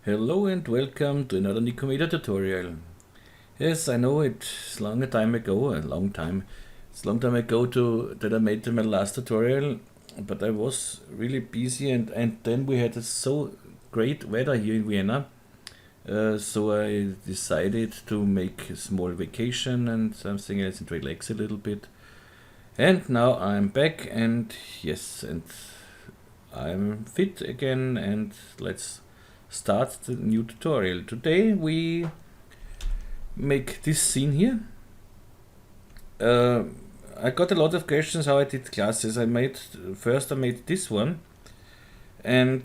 Hello and welcome to another Nikomedias tutorial. Yes, I know it's long time ago that I made my last tutorial, but I was really busy and then we had so great weather here in Vienna. So I decided to make a small vacation and something else and relax a little bit. And now I'm back and yes, and I'm fit again and let's start the new tutorial. Today we make this scene here. I got a lot of questions how I did classes. I made this one, and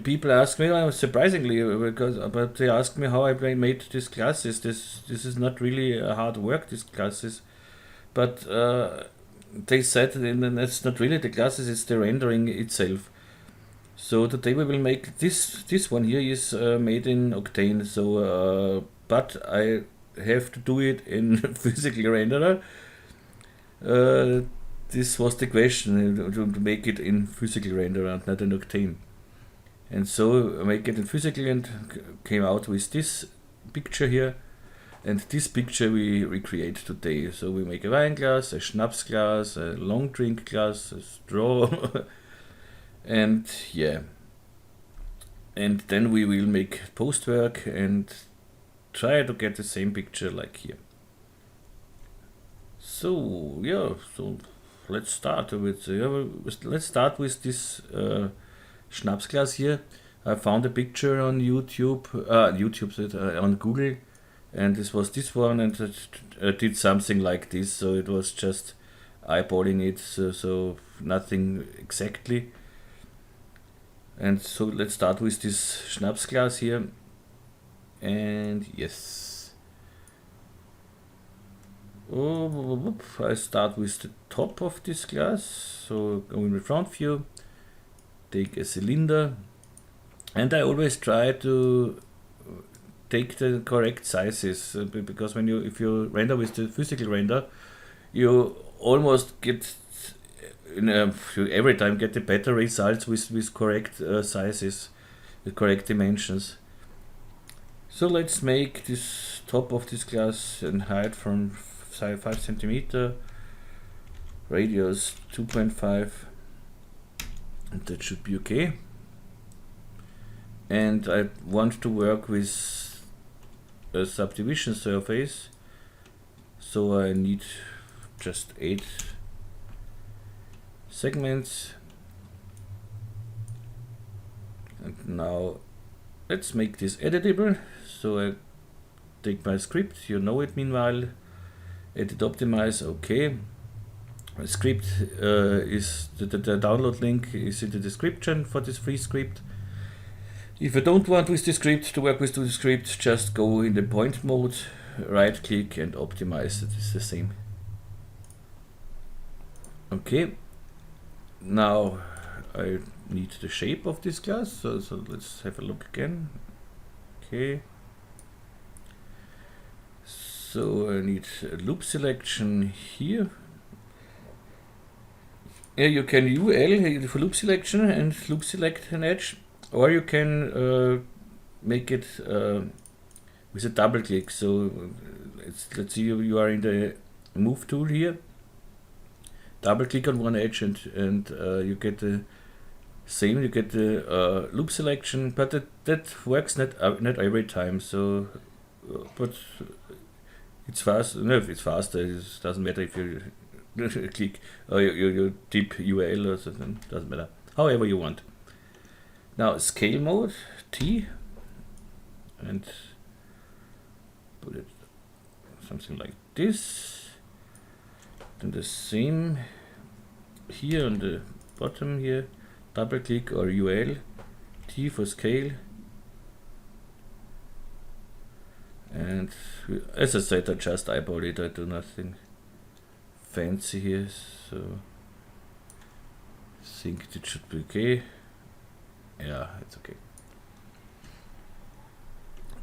people ask me, surprisingly, but they ask me how I made these classes. This is not really hard work. These classes, but they said that's not really the classes. It's the rendering itself. So today we will make this one here is made in Octane. So but I have to do it in physical renderer. This was the question, to make it in physical renderer and not in Octane. And so I make it in physical and came out with this picture here. And this picture we recreate today. So we make a wine glass, a schnapps glass, a long drink glass, a straw. And yeah, and then we will make postwork and try to get the same picture like here. So yeah, so let's start with this schnapps glass here. I found a picture on YouTube, on Google, and this was this one, and it did something like this. So it was just eyeballing it, so nothing exactly. And so let's start with this schnapps glass here. And yes. I start with the top of this glass. So go in the front view, take a cylinder, and I always try to take the correct sizes because if you render with the physical render, you almost get you every time get the better results with correct sizes, with correct dimensions. So let's make this top of this glass and height from 5 cm, radius 2.5, and that should be okay. And I want to work with a subdivision surface, so I need just 8 segments. And now let's make this editable. So I take my script, you know it meanwhile, edit, optimize, okay. The script is the download link is in the description for this free script. If you don't want with the script to work with the script, just go in the point mode, right click and optimize. It is the same. Okay. Now I need the shape of this glass, so let's have a look again. Okay. So I need a loop selection here. Yeah, you can UL for loop selection and loop select an edge, or you can make it with a double click. So let's see, you are in the move tool here. Double click on one edge and you get the same. You get the loop selection, but that works not every time. So, but it's fast. No, if it's faster, it doesn't matter if you click or you tip UL or something. Doesn't matter. However you want. Now scale mode T, and put it something like this. Then the same here on the bottom here, double click or UL, T for scale. And as I said, I just eyeball it, I do nothing fancy here, so I think it should be okay. Yeah, it's okay.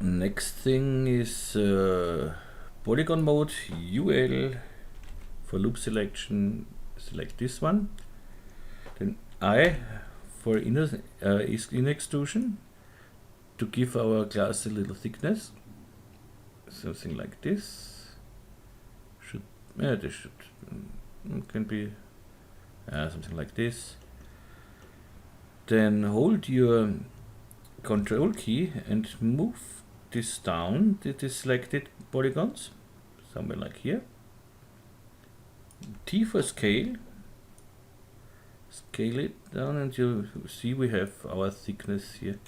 Next thing is polygon mode, UL. For loop selection, select this one. Then I for inner extrusion, to give our glass a little thickness. Something like this. This should can be something like this. Then hold your Control key and move this down to the selected polygons, somewhere like here. T for scale. Scale it down and you see we have our thickness here.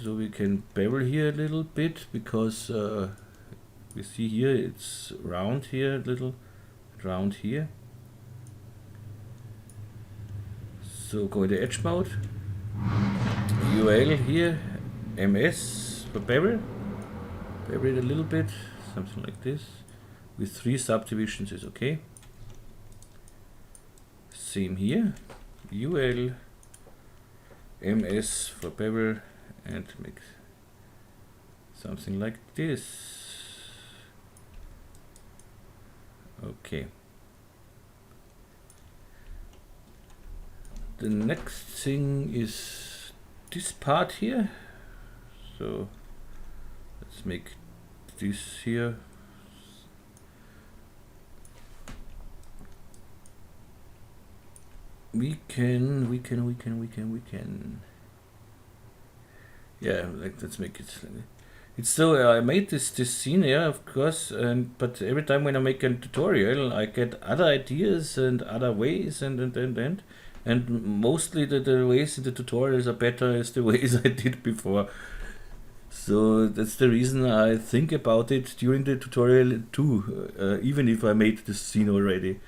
So we can bevel here a little bit because we see here it's round here a little, round here. So go in the edge mode. UL here, MS for bevel. Bevel it a little bit, something like this. With 3 subdivisions is okay. Same here. UL, MS for bevel, and make something like this. Okay. The next thing is this part here. So let's make this here. We can. Yeah, let's make it. It's still I made this scene, yeah, of course, but every time when I make a tutorial, I get other ideas and other ways, and mostly the ways in the tutorials are better as the ways I did before. So that's the reason I think about it during the tutorial too, even if I made this scene already.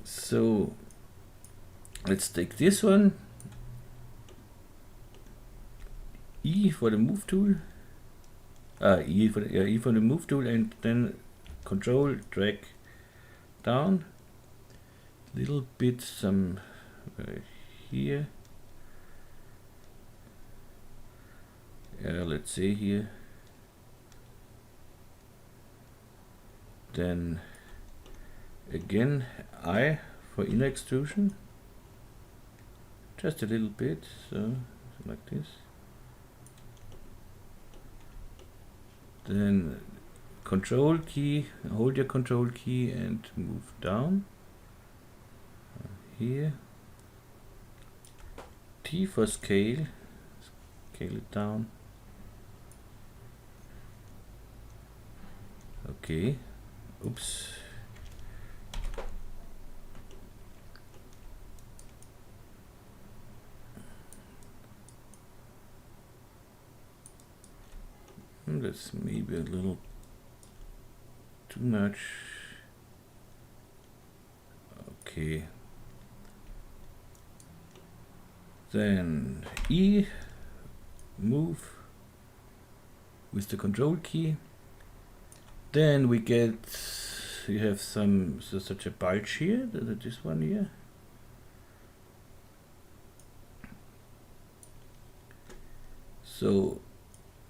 So let's take this one. E for the move tool. E for the move tool, and then Control drag down. Little bit some here. Let's say here. Then again I for inner extrusion. Just a little bit, so like this. Then Control key, hold your Control key and move down. Here. T for scale, scale it down. Okay, oops. That's maybe a little too much. Okay. Then E, move with the Control key. Then we get, you have such a bulge here, this one here. So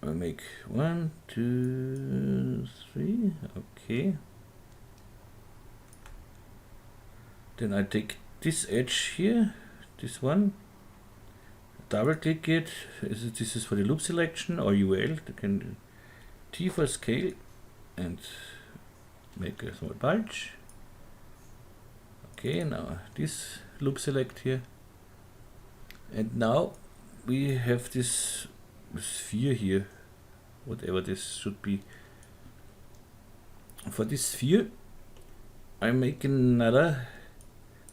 I make 1, 2, 3, okay. Then I take this edge here, this one, double click it. This is for the loop selection, or UL. You can T for scale and make a small bulge. Okay, now this loop select here, and now we have this sphere here, whatever this should be. For this sphere I make another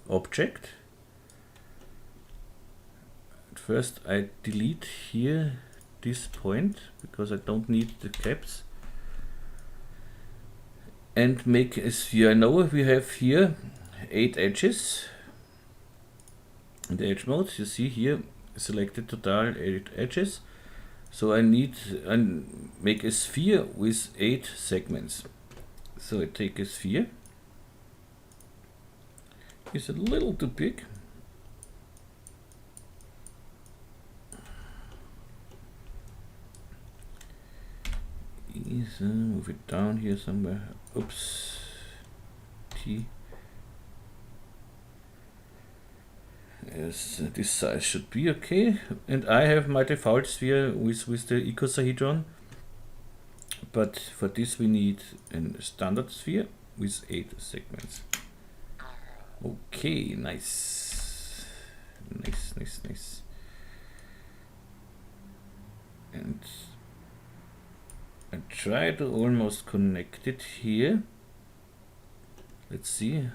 object. At first I delete here this point because I don't need the caps, and make a sphere. I know we have here 8 edges in the edge mode. You see here selected total 8 edges. So I need and make a sphere with 8 segments. So I take a sphere. It's a little too big. Move it down here somewhere. Oops. T. this size should be okay, and I have my default sphere with the icosahedron, but for this we need a standard sphere with 8 segments. Okay, nice. And I try to almost connect it here. Let's see.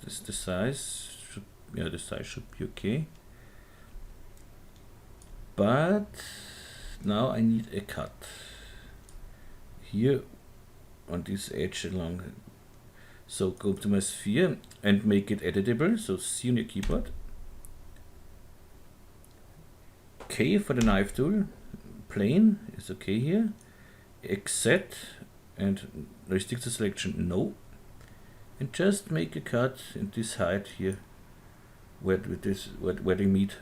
This the size should, yeah, the size should be okay. But now I need a cut here on this edge along. So go to my sphere and make it editable. So C on your keyboard. K for the knife tool. Plane is okay here. Exit and restrict the selection no. And just make a cut in this height here, where they meet.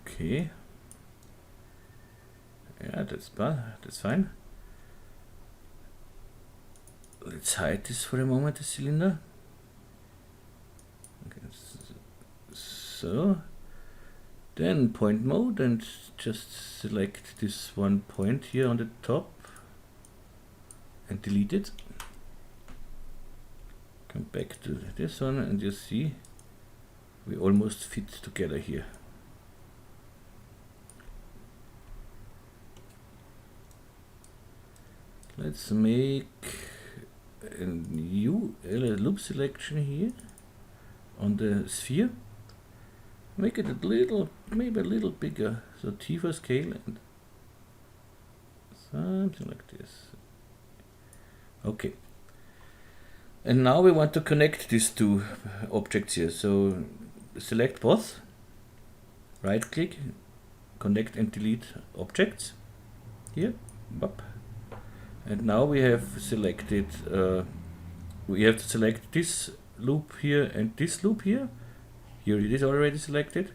Okay. Yeah, that's fine. Let's hide this for a moment, the cylinder. Okay, so then point mode and just select this one point here on the top and delete it. Come back to this one and you see we almost fit together here. Let's make a new loop selection here on the sphere. Make it a little, maybe a little bigger. So T for scale and something like this. Okay. And now we want to connect these two objects here. So select both, right click, connect and delete objects here. Bop. And now we have selected, we have to select this loop here and this loop here. Here it is already selected.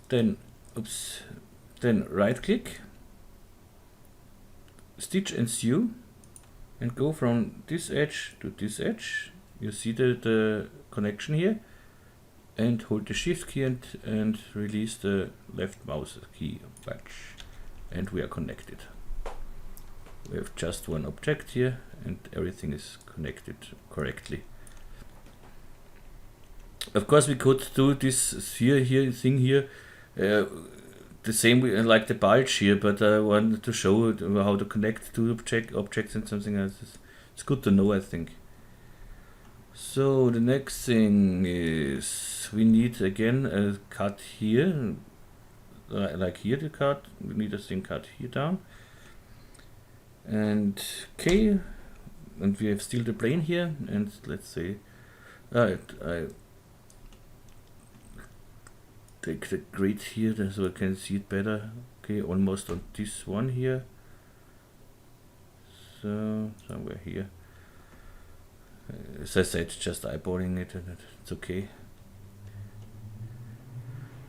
Then, then right click, stitch and sew, and go from this edge to this edge. You see the connection here, and hold the shift key and release the left mouse key, and we are connected. We have just one object here and everything is connected correctly. Of course we could do this sphere here thing here the same like the bulge here, but I wanted to show how to connect two objects and something else. It's good to know, I think. So the next thing is we need again a cut here, like here the cut. We need a thing cut here down. And K, and we have still the plane here, and let's say I take the grid here so I can see it better. Okay, almost on this one here, so somewhere here. As I said, just eyeballing it and it's okay.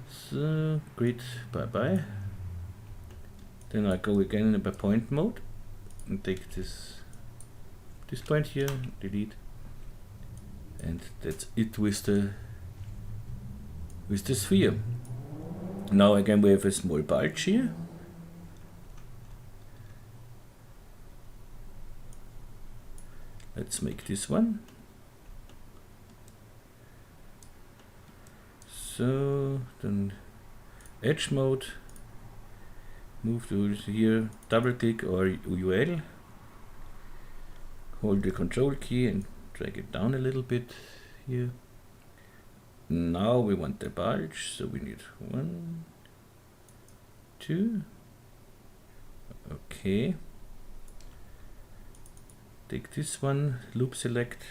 So grid, bye bye. Then I go again in by point mode and take this point here, delete, and that's it with the sphere. Now again we have a small bulge here. Let's make this one. So then edge mode, move to here, double click or UL, hold the control key and drag it down a little bit here. Now we want the bulge, so we need 1, 2, okay. Take this one, loop select,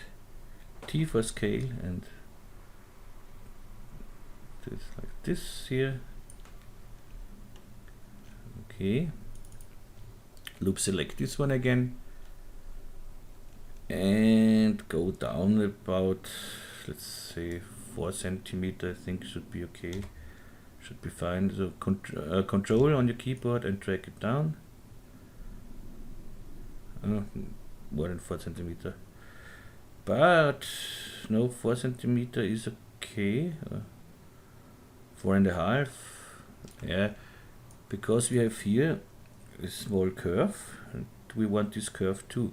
T for scale, and this like this here. Okay, loop select this one again, and go down about, let's say 4 centimeter. I think should be okay, should be fine. So control on your keyboard and drag it down. More than 4 centimeter, but no, 4 centimeter is okay. 4.5. Yeah, because we have here a small curve and we want this curve too.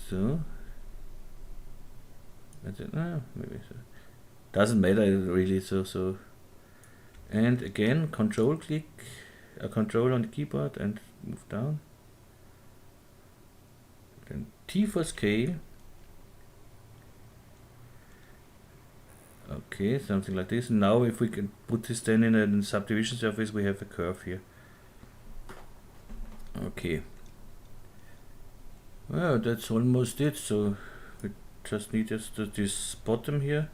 So I don't know, maybe so. Doesn't matter really. So and again control click, control on the keyboard and move down. Then T for scale. Okay, something like this. Now if we can put this then in a subdivision surface, we have a curve here. Okay. Well, that's almost it. So we just need this bottom here.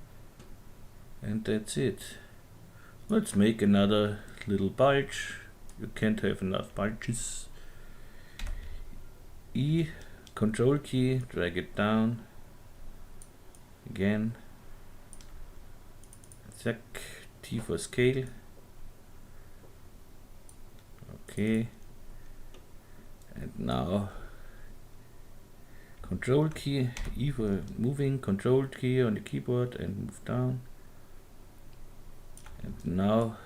And that's it. Let's make another little bulge. You can't have enough bulges. E, control key, drag it down. Again. Zack, T for scale. Okay. And now control key, E for moving, control key on the keyboard and move down. And now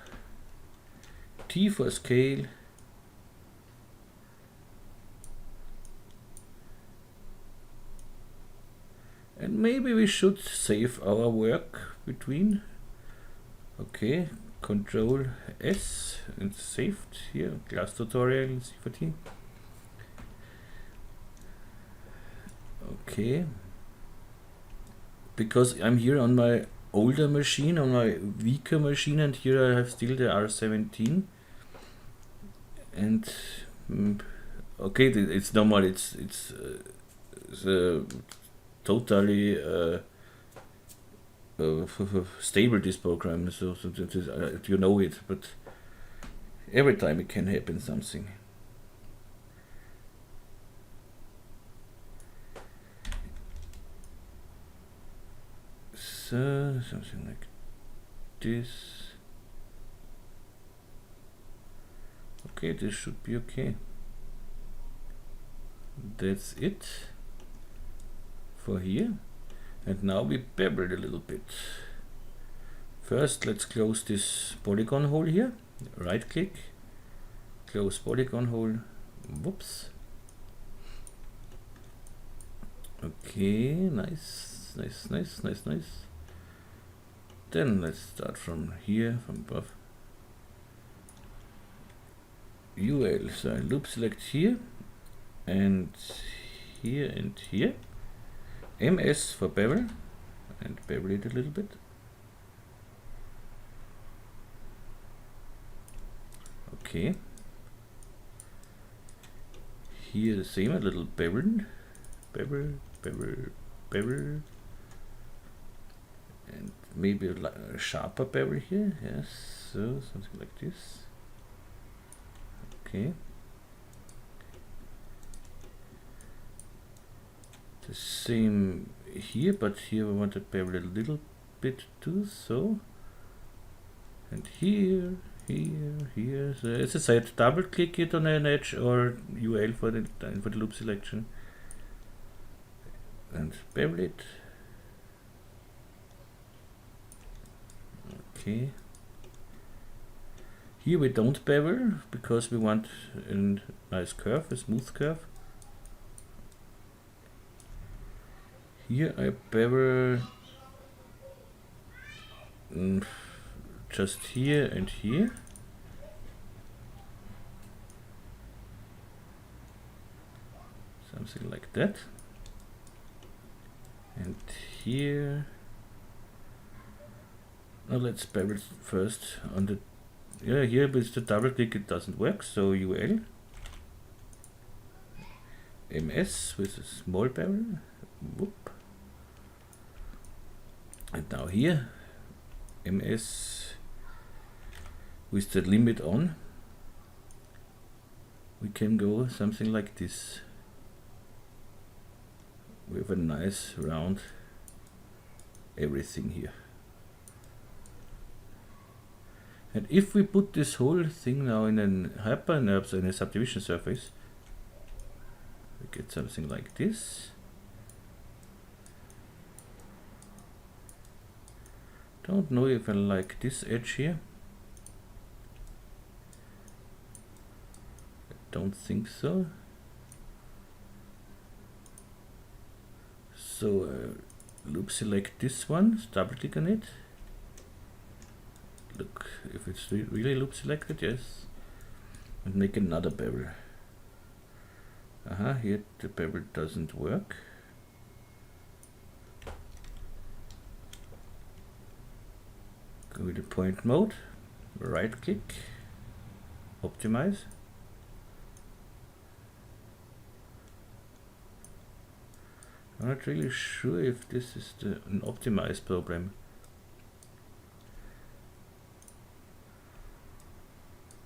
T for scale. And maybe we should save our work between. Okay, control S and saved here, class tutorial in C14. Okay, because I'm here on my older machine, on my weaker machine, and here I have still the R17. And okay, it's normal. It's totally stable, this program. So you know it, but every time it can happen something. So something like this. Okay, this should be okay. That's it for here. And now we bevel it a little bit. First, let's close this polygon hole here. Right click, close polygon hole. Whoops. Okay, nice, nice, nice, nice, nice. Then let's start from here, from above. UL, so I loop select here and here and here. MS for bevel, and bevel it a little bit. Okay. Here the same, a little bevel, bevel, bevel, bevel. And maybe a sharper bevel here, yes, so something like this. Okay. The same here, but here we want to bevel a little bit too, so. And here, here, here. So as I said, double click it on an edge or UL for the loop selection. And bevel it. Okay. Here we don't bevel because we want a nice curve, a smooth curve. Here I bevel just here and here. Something like that. And here. Now let's bevel first on the. Yeah, here with the double click it doesn't work, so UL. MS with a small bevel. Whoop. And now here, MS with the limit on, we can go something like this. We have a nice round everything here. And if we put this whole thing now in a hypernerve, in a subdivision surface, we get something like this. Don't know if I like this edge here. I don't think so. So loop select this one, double click on it. Look if it's really loop selected, yes. And make another bevel. Here the bevel doesn't work. Go with the point mode, right click, optimize. I'm not really sure if this is an optimized problem.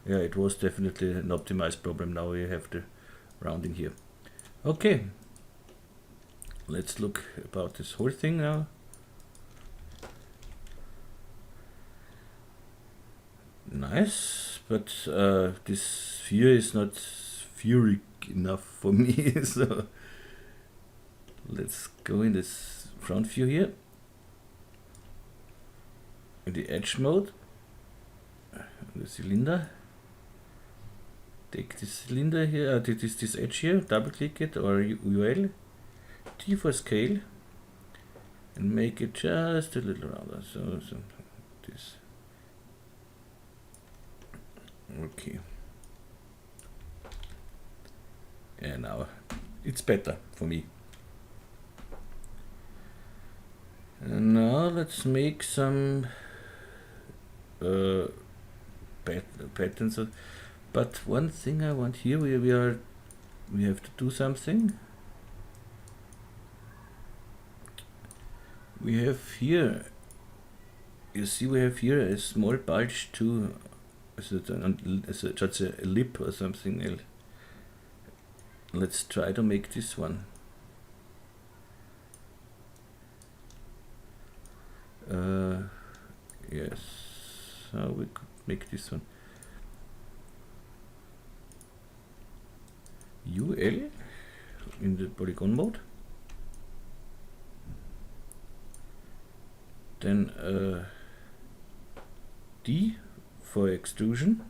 Yeah, it was definitely an optimized problem. Now we have the rounding here. Okay, let's look about this whole thing now. Nice, but this sphere is not spheric enough for me, so let's go in this front view here, in the edge mode, the cylinder. Take this cylinder here, this edge here, double click it, or UL, T for scale, and make it just a little rounder. So this. Okay. Yeah, now it's better for me. And now let's make some patterns. But one thing I want here, we have to do something. We have here, you see, we have here a small bulge too. Is it just a lip or something else? Let's try to make this one. Yes, so we could make this one. UL in the polygon mode. Then D for extrusion,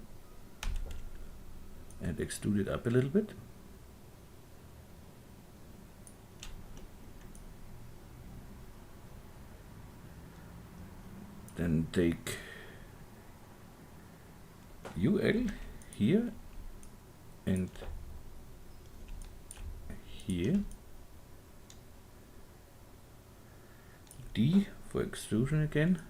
and extrude it up a little bit. Then take UL here and here. D for extrusion again.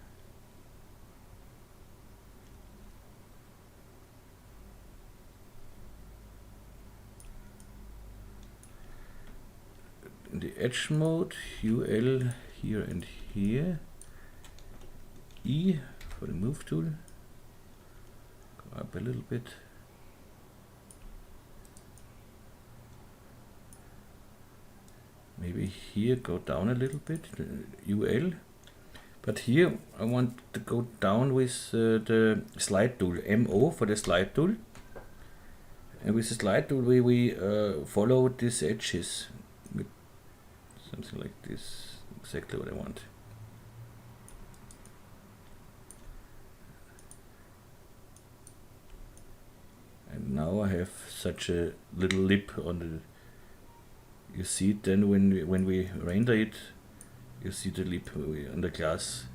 In the edge mode, UL here and here. E for the move tool. Go up a little bit. Maybe here go down a little bit, UL. But here I want to go down with the slide tool, MO for the slide tool. And with the slide tool we follow these edges with something like this, exactly what I want. And now I have such a little lip on the. You see it then when we render it. You see the lip on the glass.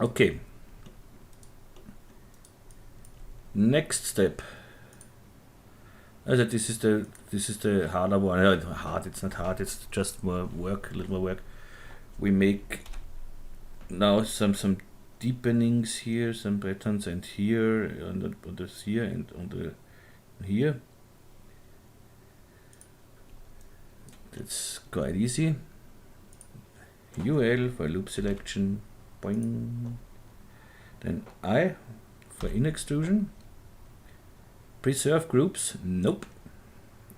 Okay. Next step. Also this is the harder one. Hard. It's not hard. It's just more work. A little more work. We make now some deepenings here, some patterns, and here on this here and on the here. That's quite easy. UL for loop selection, boing. Then I for in extrusion. Preserve groups, nope.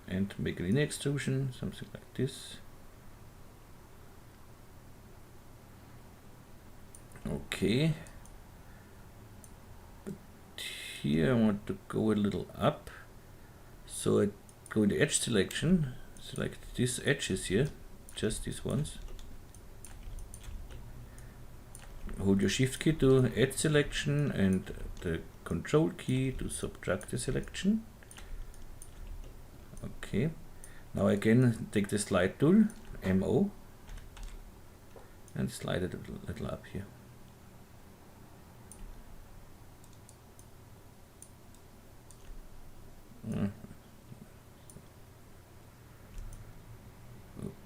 And make an in extrusion, something like this. Okay. But here I want to go a little up. So I go in the edge selection, select these edges here, just these ones. hold your shift key to add selection and the control key to subtract the selection. Okay, now again take the slide tool, MO, and slide it a little up here.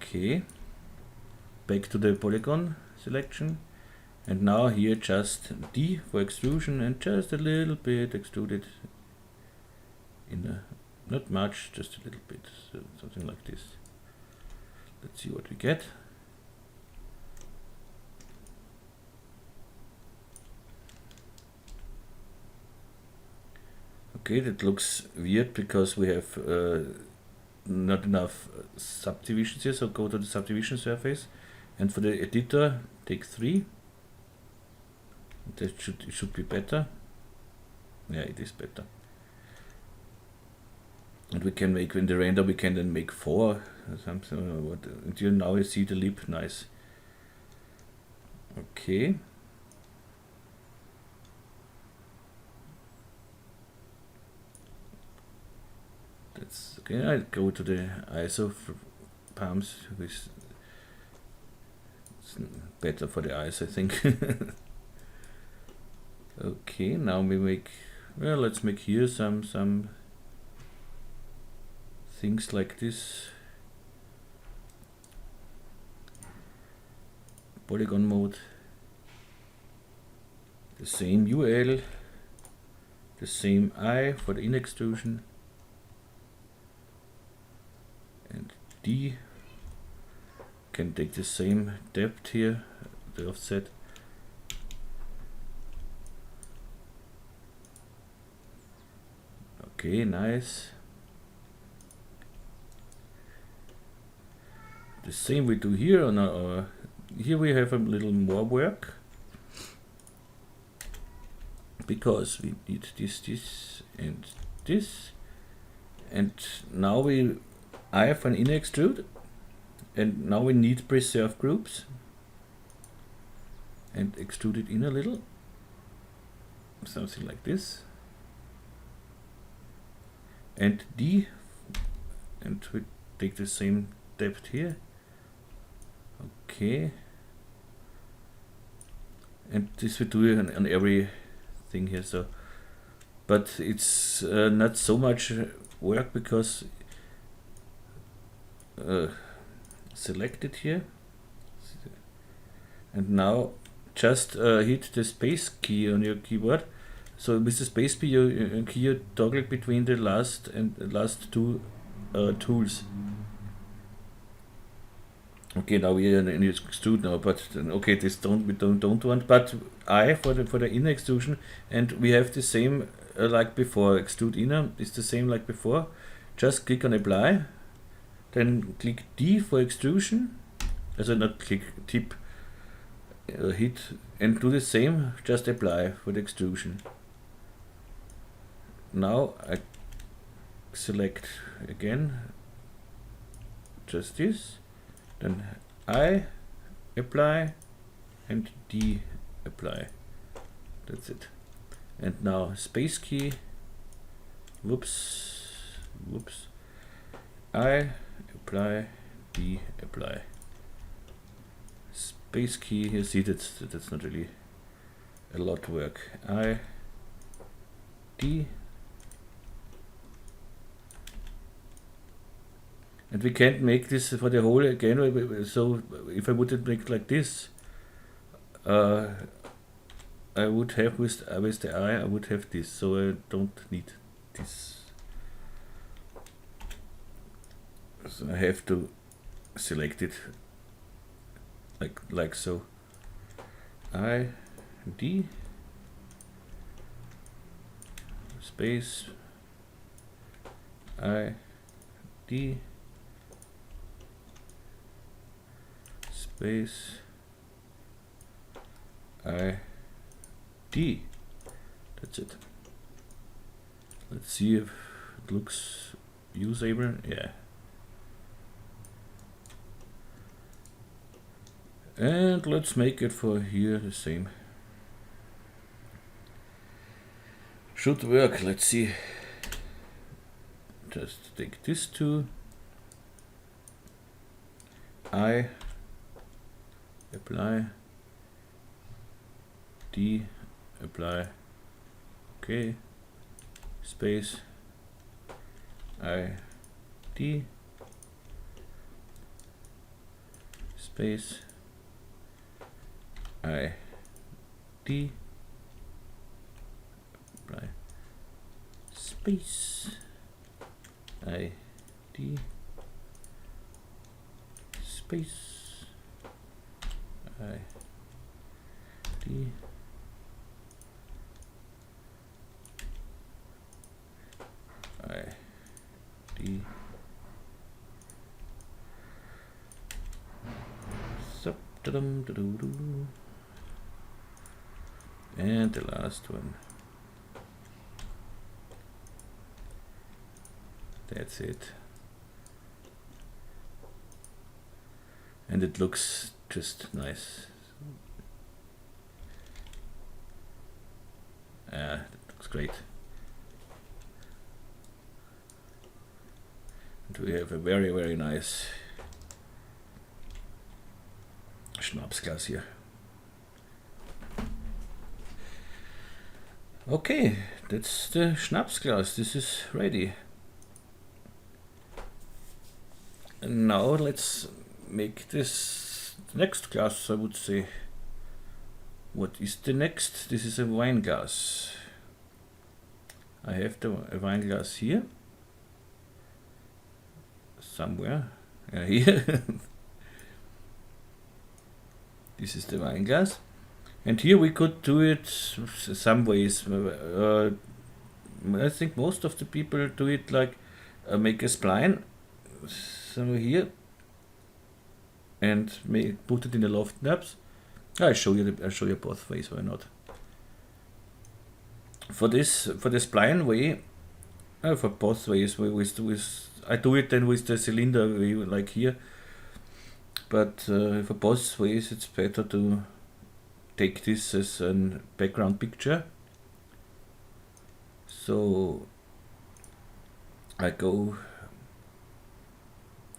Okay, back to the polygon selection, and now here just D for extrusion and just a little bit extruded in a, not much, just a little bit, so something like this. Let's see what we get. Okay, that looks weird because we have not enough subdivisions here, so go to the subdivision surface, and for the editor take 3. That should be better. Yeah, it is better. And we can make, in the render we can then make 4 or something. Until now you see the lip, nice. Okay. That's okay. I go to the ISO palms, which is better for the eyes, I think. Okay, now we make, well, let's make here some things like this. Polygon mode, the same UL, the same I for the in extrusion, and D can take the same depth here, the offset. Okay, nice. The same we do here on our, here we have a little more work because we need this and this, and now we I have an in extrude, and now we need preserve groups and extrude it in a little, something like this, and D, and we take the same depth here. Okay, and this we do on every thing here, so, but it's not so much work because select it here, and now just hit the space key on your keyboard. So with the space key you toggle between the last two tools. Okay, now we are in extrude now, but okay, this we don't want. But I for the inner extrusion, and we have the same like before. Extrude inner is the same like before. Just click on apply, then click D for extrusion. Also not click, tip, hit, and do the same. Just apply for the extrusion. Now I select again just this. Then I apply and D apply. That's it. And now space key. Whoops. I apply, D apply. Space key. You see that's not really a lot of work. I D. And we can't make this for the whole again, so if I would make like this, I would have with the I would have this, so I don't need this. So I have to select it like so. I, D, space, I, D, space, I, D. That's it. Let's see if it looks usable. Yeah. And let's make it for here the same. should work. Let's see. Just take this two. I apply D apply okay space I D space I D apply space I D space I D I D sub and the last one. That's it. And it looks just nice. That looks great. And we have a very, very nice Schnapsglas here. Okay, that's the Schnapsglas. This is ready. And now let's make this next glass, I would say. What is the next? This is a wine glass. I have a wine glass here. Somewhere. Here. This is the wine glass. And here we could do it some ways. I think most of the people do it like make a spline somewhere here and put it in the loft knobs. I'll show you both ways. Why not? For the spline way, for both ways, I do it then with the cylinder way, like here. But for both ways, it's better to take this as a background picture. So I go.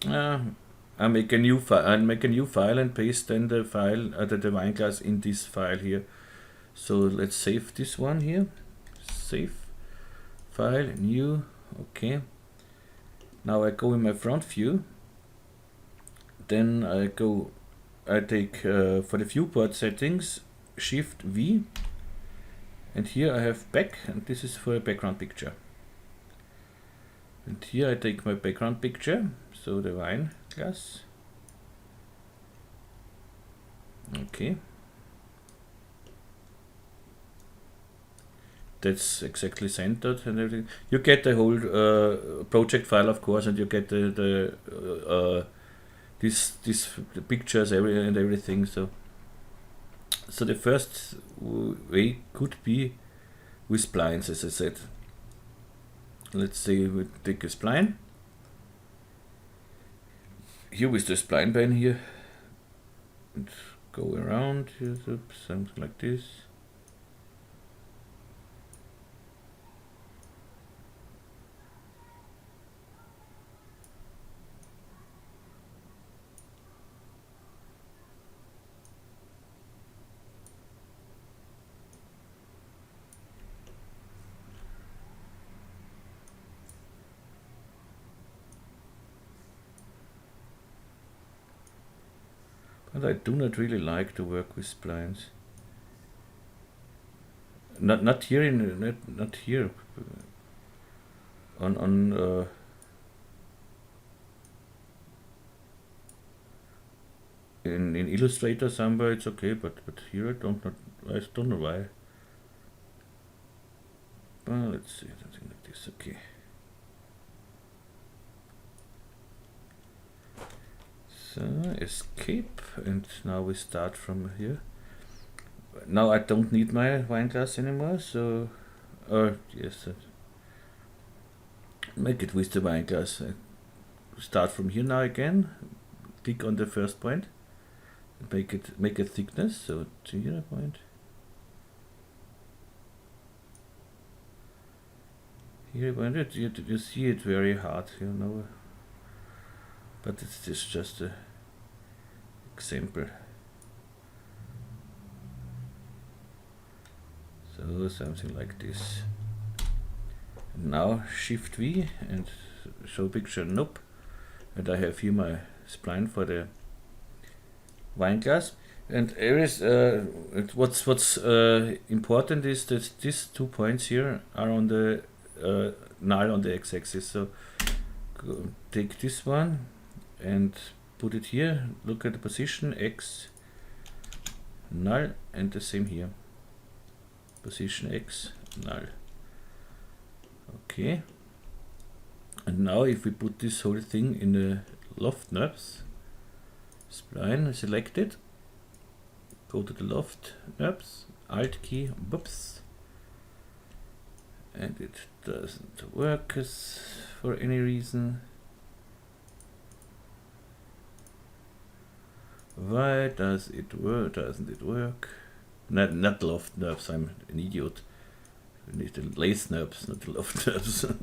I make a new file and paste then the file, the wine glass in this file here. So let's save this one here. Save file, new. Okay. Now I go in my front view. Then I take for the viewport settings Shift V, and here I have back, and this is for a background picture. And here I take my background picture, so the wine glass. Okay. That's exactly centered and everything. You get the whole project file, of course, and you get the pictures and everything. So the first way could be with splines, as I said. Let's say we take a spline. Here with the spline pen here, and go around here, something like this. But I do not really like to work with splines. Not here not here. On in Illustrator somewhere it's okay, but here I don't know why. Well, let's see, something like this. Okay. So escape, and now we start from here. Now I don't need my wine glass anymore, so yes, make it with the wine glass. I start from here now again. Click on the first point. Make a thickness, so 0 point. Here, you see it very hard, you know, but it's just a example. So something like this. And now Shift V and show picture. Nope. And I have here my spline for the wine glass. And what's important is that these 2 points here are on the null on the x-axis. So take this one and put it here. Look at the position x null, and the same here. Position x null. Okay. And now if we put this whole thing in the loft NURBS spline, select it, go to the loft NURBS, Alt key, whoops, and it doesn't work for any reason. Why does it work? Doesn't it work? Not loft NURBS, I'm an idiot. We need the lace NURBS, not the loft NURBS.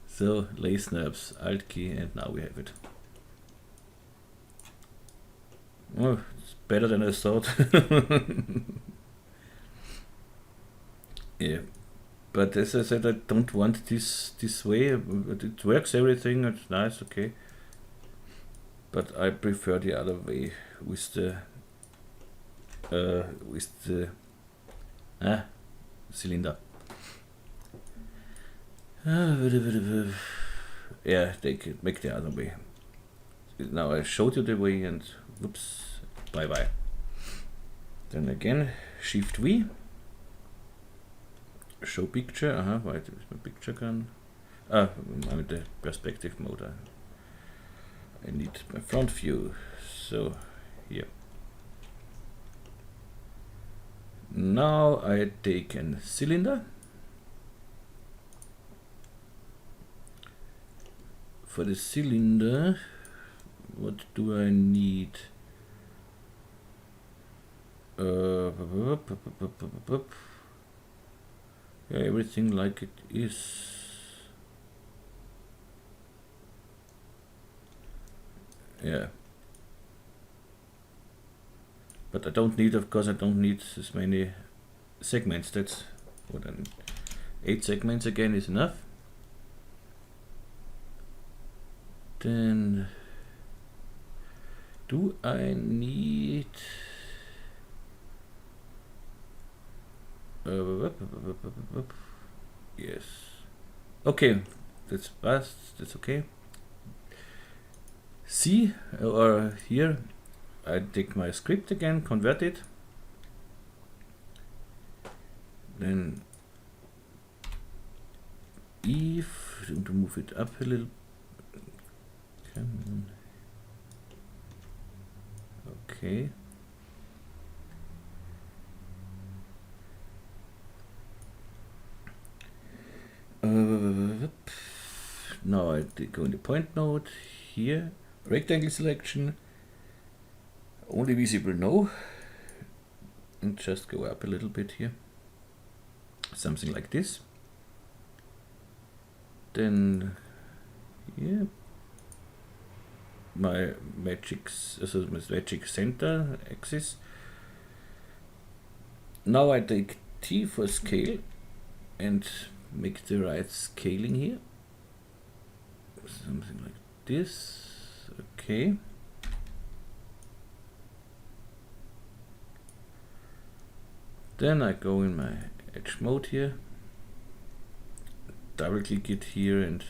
So lace NURBS, Alt key, and now we have it. Oh, it's better than I thought. Yeah, but as I said, I don't want this way. It works, everything, it's nice, okay. But I prefer the other way with the cylinder. Yeah, make the other way. Now I showed you the way, and whoops, bye bye. Then again, Shift V, show picture. Why is my picture gone? I'm in the perspective mode. I need my front view. So here. Now I take a cylinder. For the cylinder, what do I need? Yeah, everything like it is. Yeah. But I don't need, of course, I don't need as many segments. That's what I need. 8 segments again is enough. Then do I need yes. Okay, that's fast, that's okay. C, or here I take my script again, convert it, then if to move it up a little. Okay. Now I go in the point node, here, rectangle selection, only visible no, and just go up a little bit here, something like this. Then here, my magic center axis. Now I take T for scale and make the right scaling here, something like this. Okay. Then I go in my edge mode here, double click it here and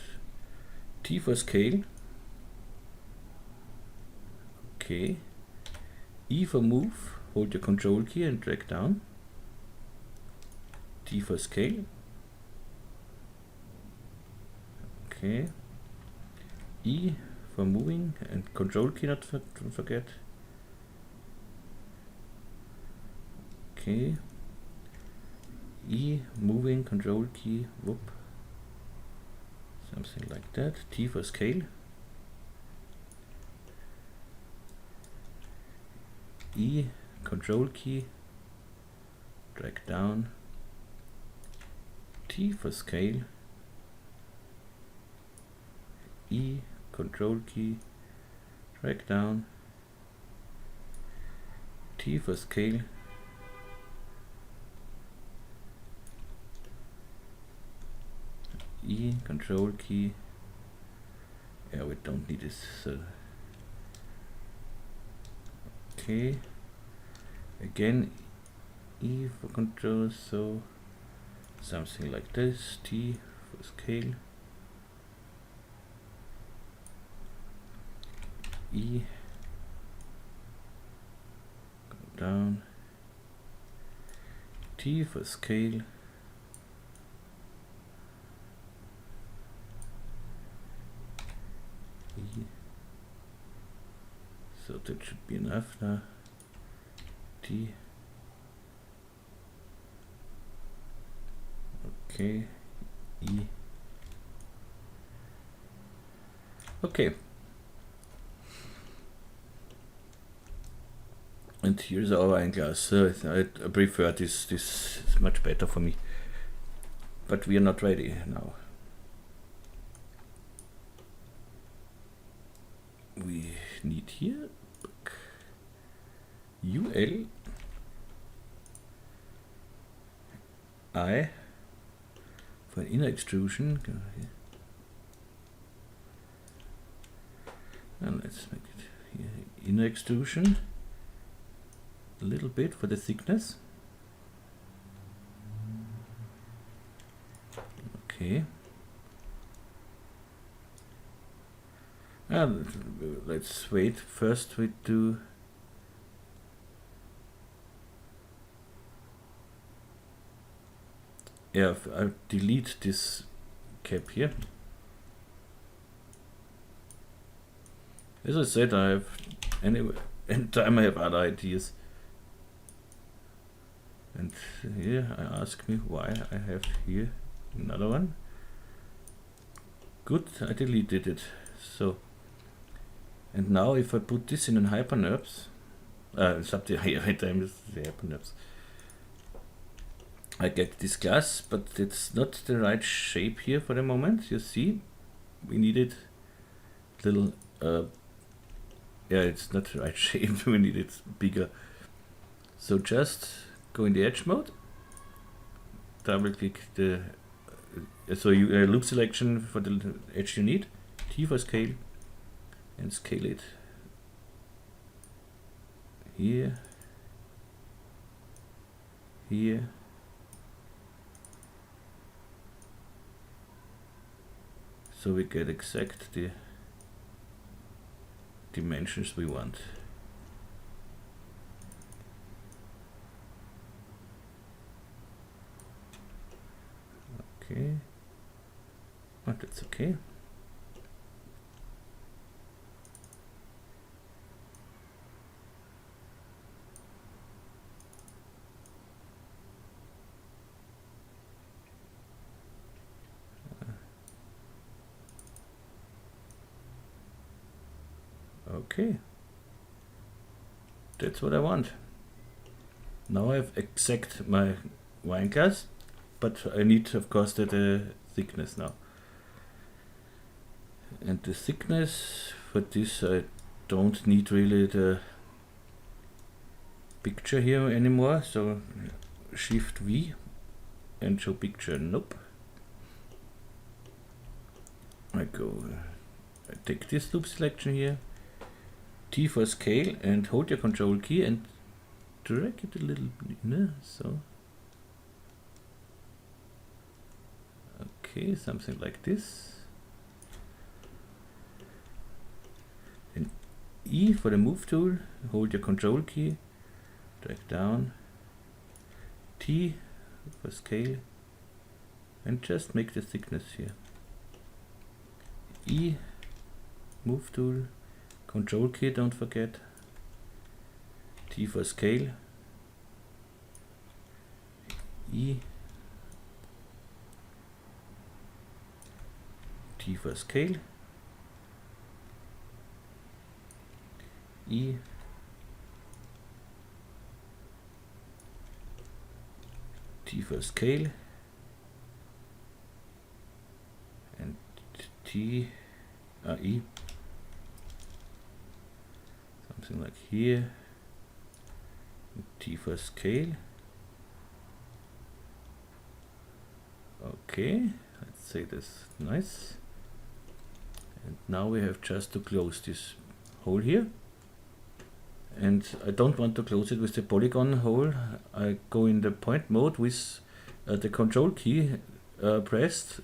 T for scale. Okay. E for move, hold your control key and drag down. T for scale. Okay. E for moving and control key, not don't forget. Okay. E moving, control key, whoop. Something like that. T for scale. E, control key, drag down, T for scale, E, control key, drag down, T for scale, E, control key. Yeah, we don't need this. Okay, again E for control, so something like this. T for scale, E, go down, T for scale, E. So that should be enough now. T. Okay. E. Okay. And here's our wine glass. I prefer this. This is much better for me. But we are not ready now. We need here UL I for an inner extrusion. Go here. And let's make it here inner extrusion. A little bit for the thickness. Okay. And let's wait. First we do I'll delete this cap here. As I said, I have anytime I have other ideas. And here I ask me why I have here another one. Good, I deleted it. So, and now if I put this in an hypernerves, something every time is the hypernerves, I get this glass, but it's not the right shape here for the moment. You see, we needed little, it's not the right shape. We need it bigger. So just go in the edge mode, double click the, so you loop selection for the edge you need, T for scale, and scale it here, here, so we get exact the dimensions we want. Okay, but that's okay. Okay, that's what I want. Now I have exact my wine glass, but I need, of course, the thickness now. And the thickness for this, I don't need really the picture here anymore. So Shift V and show picture. Nope. I take this loop selection here, T for scale, and hold your control key and drag it a little bit. So. Okay, something like this. And E for the move tool, hold your control key, drag down, T for scale, and just make the thickness here. E, move tool, control key, don't forget, T for scale, E, T for scale, E, T for scale, T, E, something like here, T for scale. Okay, let's say that's nice. And now we have just to close this hole here. And I don't want to close it with the polygon hole. I go in the point mode with the control key pressed,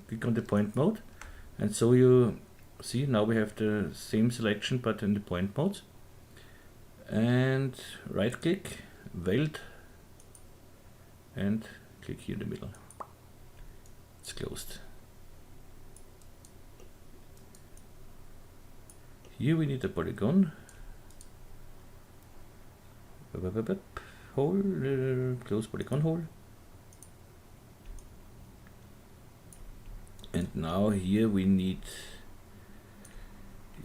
click on the point mode, and so you see now we have the same selection but in the point mode. And right click, Welt, and click here in the middle. It's closed. Here we need a polygon. Hole, close polygon hole. And now here we need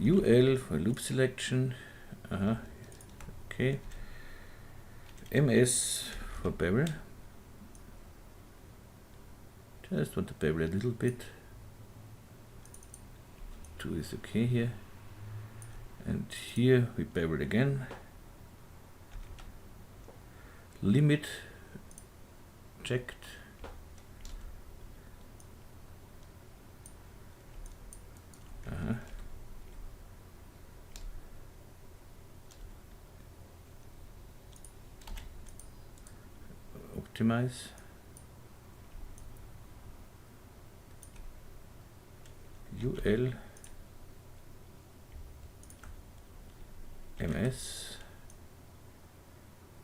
UL for loop selection. Okay. MS for bevel. Just want to bevel a little bit. 2 is okay here. And here we bevel again. Limit checked. Optimize. UL MS.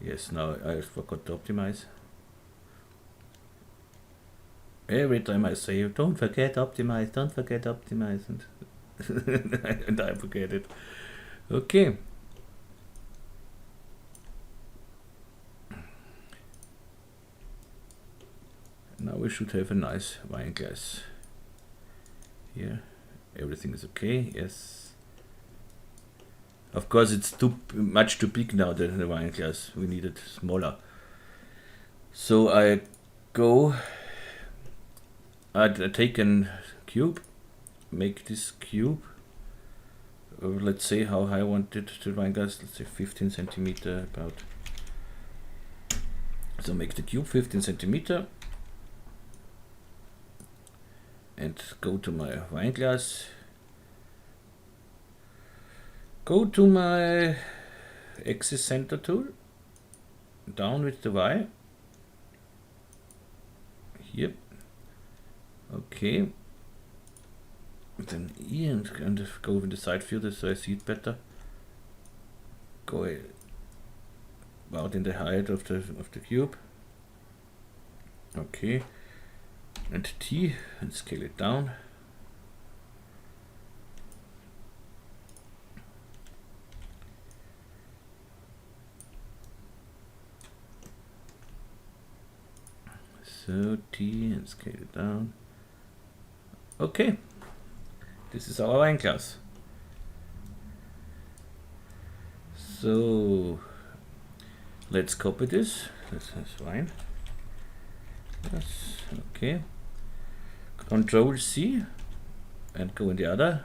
Yes, now I forgot to optimize. Every time I say, don't forget optimize, don't forget optimize, and, and I forget it. Okay. Now we should have a nice wine glass. Here, everything is okay, yes. Of course, it's much too big now, the wine glass. We need it smaller. So I take a cube, make this cube. Let's say how high I want it to wine glass. Let's say 15 centimeter about. So make the cube 15 centimeter. And go to my wine glass. Go to my axis center tool, down with the Y, here, okay, then E and go with the side view so I see it better, go about in the height of the cube, okay, and T and scale it down. So T and scale it down. Okay, this is our wine glass. So let's copy this. That's fine. Yes, okay. Control C and go in the other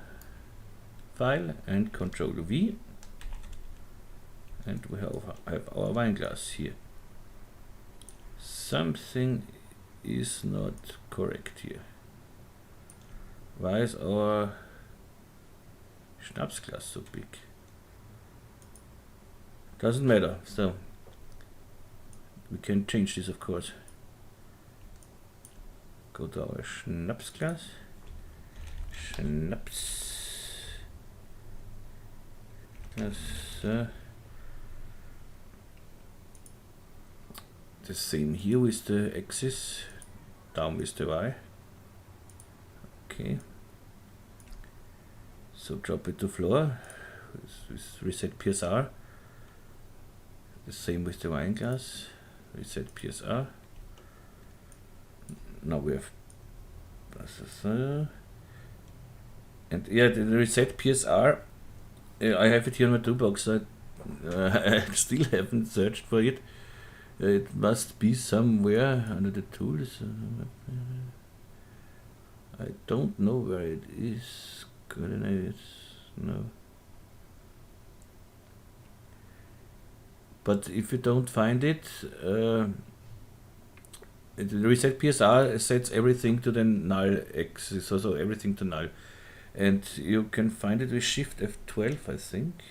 file and Control V, and we have our wine glass here. Something is not correct here. Why is our Schnapsglas so big? Doesn't matter, so we can change this, of course. Go to our Schnapsglas. The same here with the axis, down with the Y. Okay. So drop it to floor with reset PSR. The same with the wine glass. Reset PSR. Now we have and yeah, the reset PSR. I have it here in my toolbox. I still haven't searched for it. It must be somewhere under the tools. I don't know where it is. Coordinates, no. But if you don't find it, the reset PSR sets everything to the null axis, so everything to null. And you can find it with Shift F12, I think,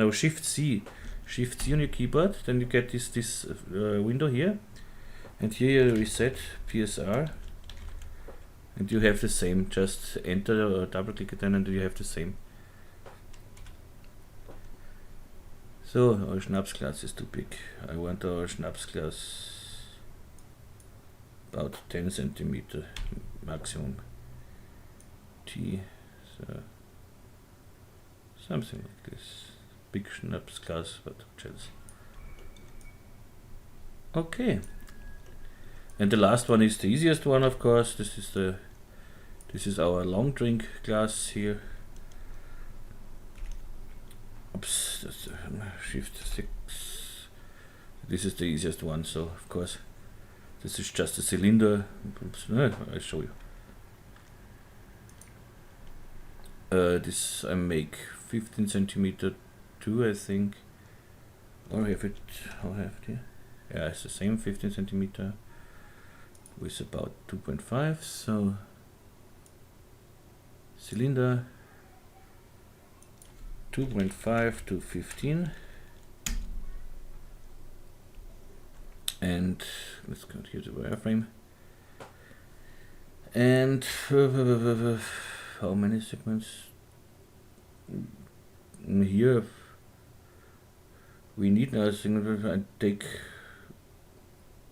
or Shift C. Shift C on your keyboard, then you get this window here, and here you reset PSR, and you have the same. Just enter or double click it, and you have the same. So our Schnapsglas is too big. I want our Schnapsglas about 10 centimeter maximum. T, so something like this. Big Schnapsglas, but chance. Okay. And the last one is the easiest one, of course. This is our long drink glass here. Oops, that's Shift 6. This is the easiest one, so of course this is just a cylinder. Oops, I'll show you. This I make 15 centimeter too, I think. Or have it, how have it here? Yeah, it's the same 15 centimeter with about 2.5. So cylinder 2.5 to 15. And let's go here to wireframe. And how many segments? Here we need now take.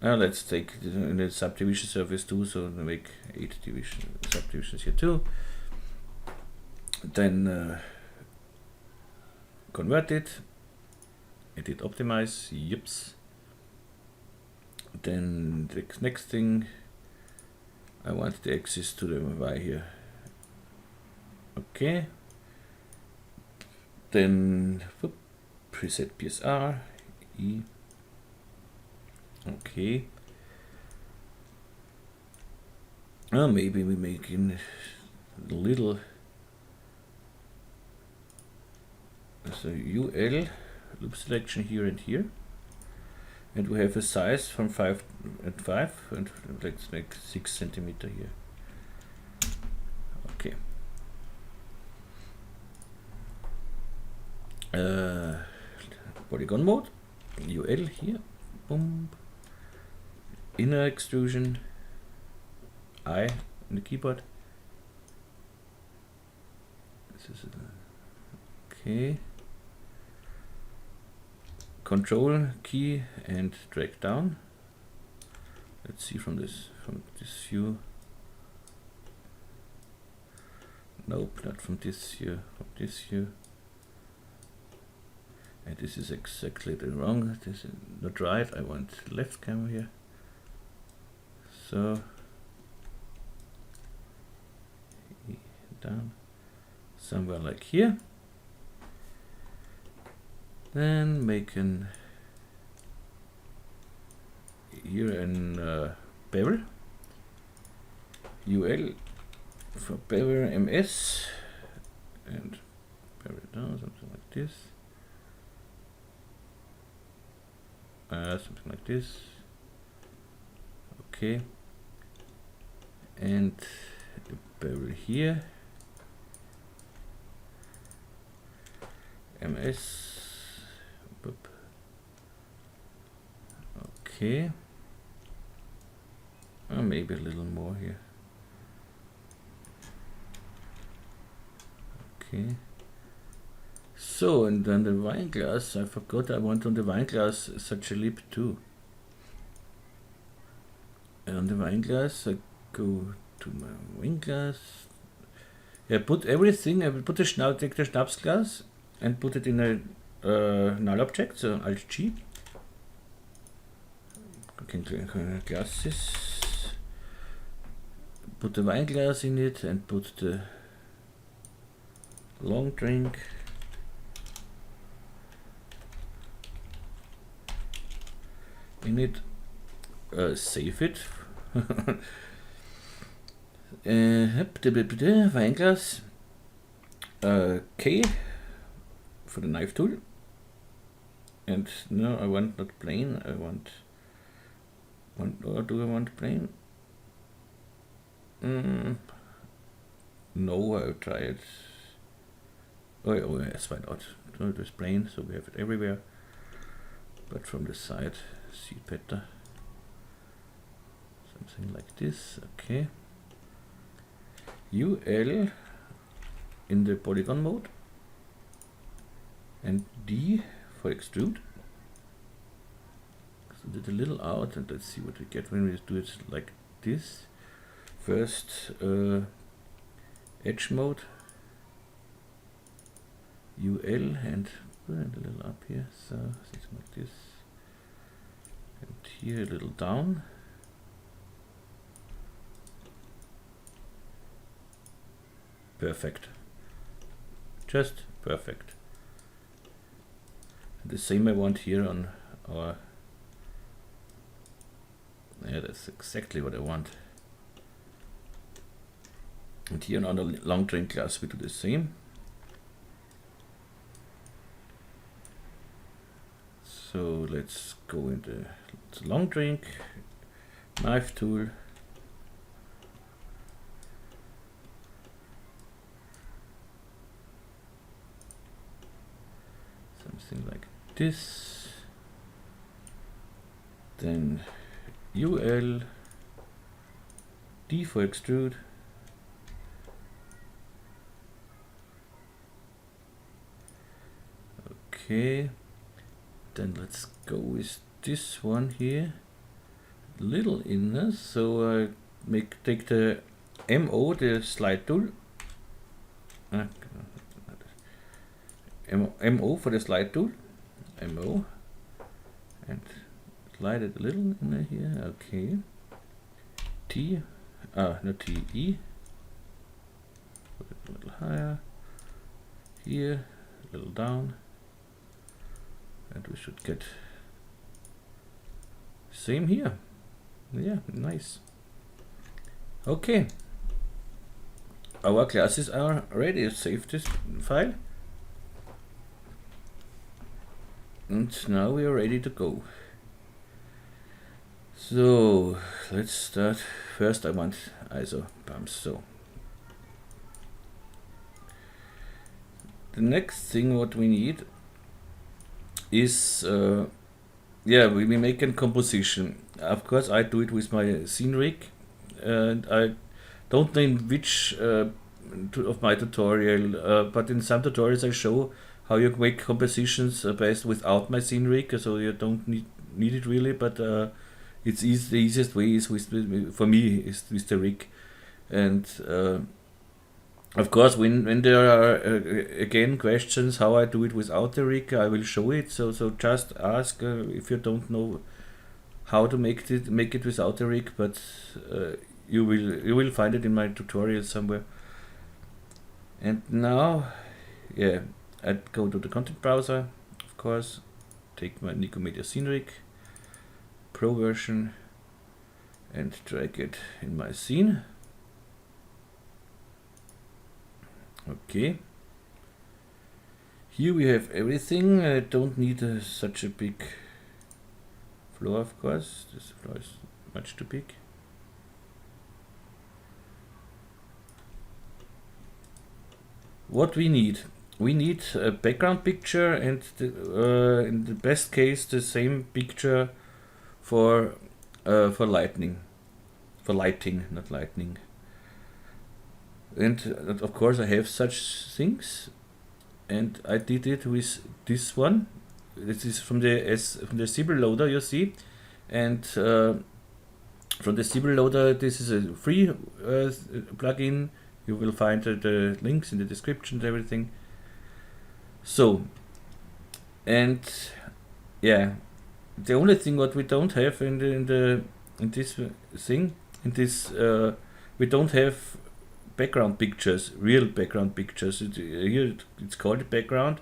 Let's take the subdivision surface too, so we make 8 subdivisions here too. Then convert it, edit, optimize, yips. Then the next thing, I want the axis to the y here. Okay. Then preset PSR, E. Okay. Maybe we make in a little. So UL loop selection here and here, and we have a size from 5 and 5, and let's make 6 centimeter here. Okay. Polygon mode, UL here, boom. Inner extrusion, I on the keyboard. This is okay. Control key and drag down. Let's see from this view. Nope, not from this view. From this view. And this is exactly the wrong. This is not right. I want left camera here. So down somewhere like here. Then make an here an bevel. UL for bevel MS and bevel down, something like this. Something like this. Okay. And the bevel here. MS. Boop. Okay. Maybe a little more here. Okay. So, and then the wine glass, I forgot I want on the wine glass such a lip too. And on the wine glass, I go to my wine glass. Yeah, put everything, I will put take the schnapps glass and put it in a null object, so Alt G. Okay, glasses. Put the wine glass in it and put the long drink. In it, save it. Weinglas. K for the knife tool. And no, I want not plain, I want or do I want plain? No, I'll try it. Oh yes, why not? No, it is plain, so we have it everywhere. But from the side, see better. Something like this, okay. UL in the polygon mode. And D for extrude. So did a little out, and let's see what we get when we do it like this. First edge mode, UL, and a little up here, so something like this, and here a little down. Perfect, just perfect. And the same I want here on our, yeah, that's exactly what I want. And here on the long drink glass we do the same. So let's go into long drink, knife tool, something like this, then UL, D for extrude, okay, then let's go with this one here, little inner, so I take the MO, the slide tool, MO for the slide tool, MO, and slide it a little in here, okay, T, not T, E, put it a little higher, here, a little down, and we should get same here. Yeah, nice. Okay, our classes are ready. Save this file, and now we are ready to go. So let's start. First I want ISO bumps. So the next thing what we need is we make a composition. Of course I do it with my scene rig, and I don't know which of my tutorial, but in some tutorials I show how you make compositions based without my scene rig, so you don't need it really, but it's the easiest way is for me is with the rig. And of course, when there are again questions how I do it without the rig, I will show it. So just ask if you don't know how to make it without the rig, but you will find it in my tutorial somewhere. And now, yeah, I'd go to the content browser, of course, take my Nikomedias Scene Rig Pro version and drag it in my scene. Okay, here we have everything. I don't need such a big floor, of course. This floor is much too big. What we need a background picture, and in the best case the same picture for lighting, not lightning. And of course I have such things, and I did it with this one. This is from the Symbol loader, you see, and from the Symbol loader, this is a free plugin. You will find the links in the description and everything. So, and yeah, the only thing what we don't have in this thing, we don't have background pictures, real background pictures. Here it's called background,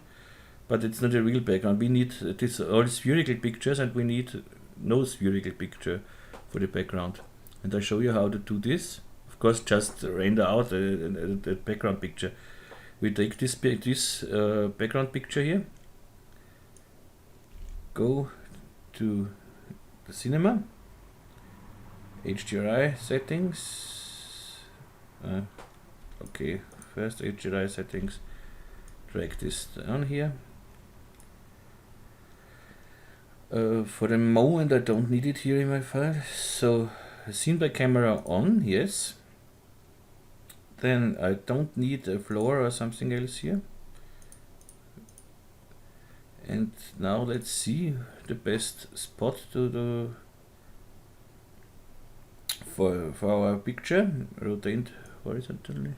but it's not a real background. We need all spherical pictures, and we need no spherical picture for the background. And I show you how to do this. of course just render out the background picture. We take this background picture here, go to the cinema, HDRI settings, okay, first HDRI settings, drag this down here. For the moment I don't need it here in my file, so scene by camera on, yes. Then I don't need a floor or something else here. And now let's see the best spot to do for our picture. Rotate horizontally.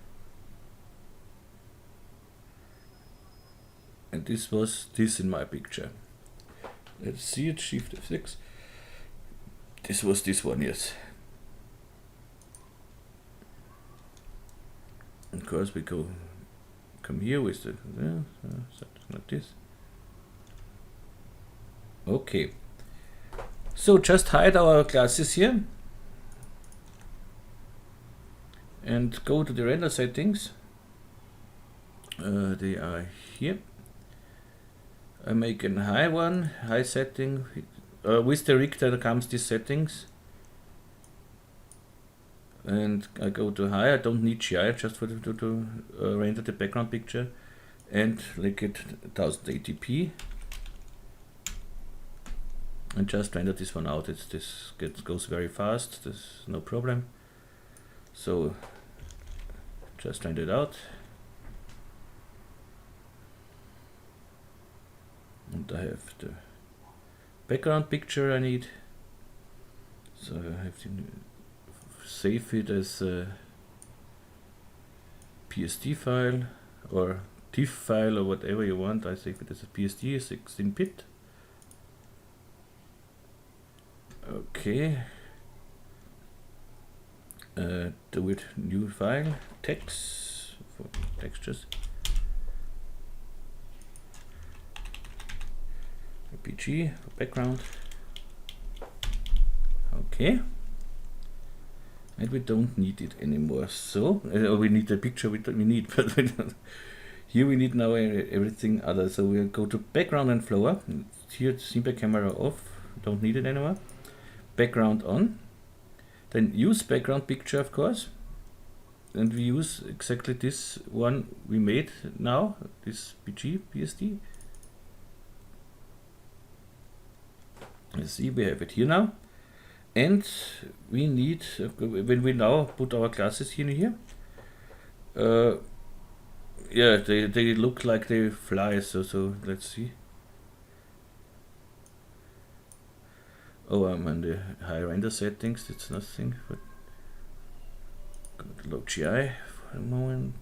And this was this in my picture. Let's see it, Shift F6. This was this one, yes. Of course we come here with the something like this. Okay. So just hide our classes here and go to the render settings. They are here. I make a high setting. With the rig there comes these settings. And I go to high. I don't need GI just for to render the background picture, and make it 1080p. And just render this one out. This goes very fast. There's no problem. So just render it out. And I have the background picture I need. So I have to save it as a PSD file or TIFF file or whatever you want. I save it as a PSD 16-bit. Okay. Do it new file, text for textures. PG for background. Okay. And we don't need it anymore. So we need the picture we need, but we don't. Here we need now everything other. So we'll go to background and floor. Here scene by camera off. Don't need it anymore. Background on. Then use background picture, of course. And we use exactly this one we made now. This PG PSD. You see, we have it here now. And we need, when we now put our classes here, yeah, they look like they fly, so let's see. Oh, I'm on the high render settings, it's nothing, but go to low GI for a moment.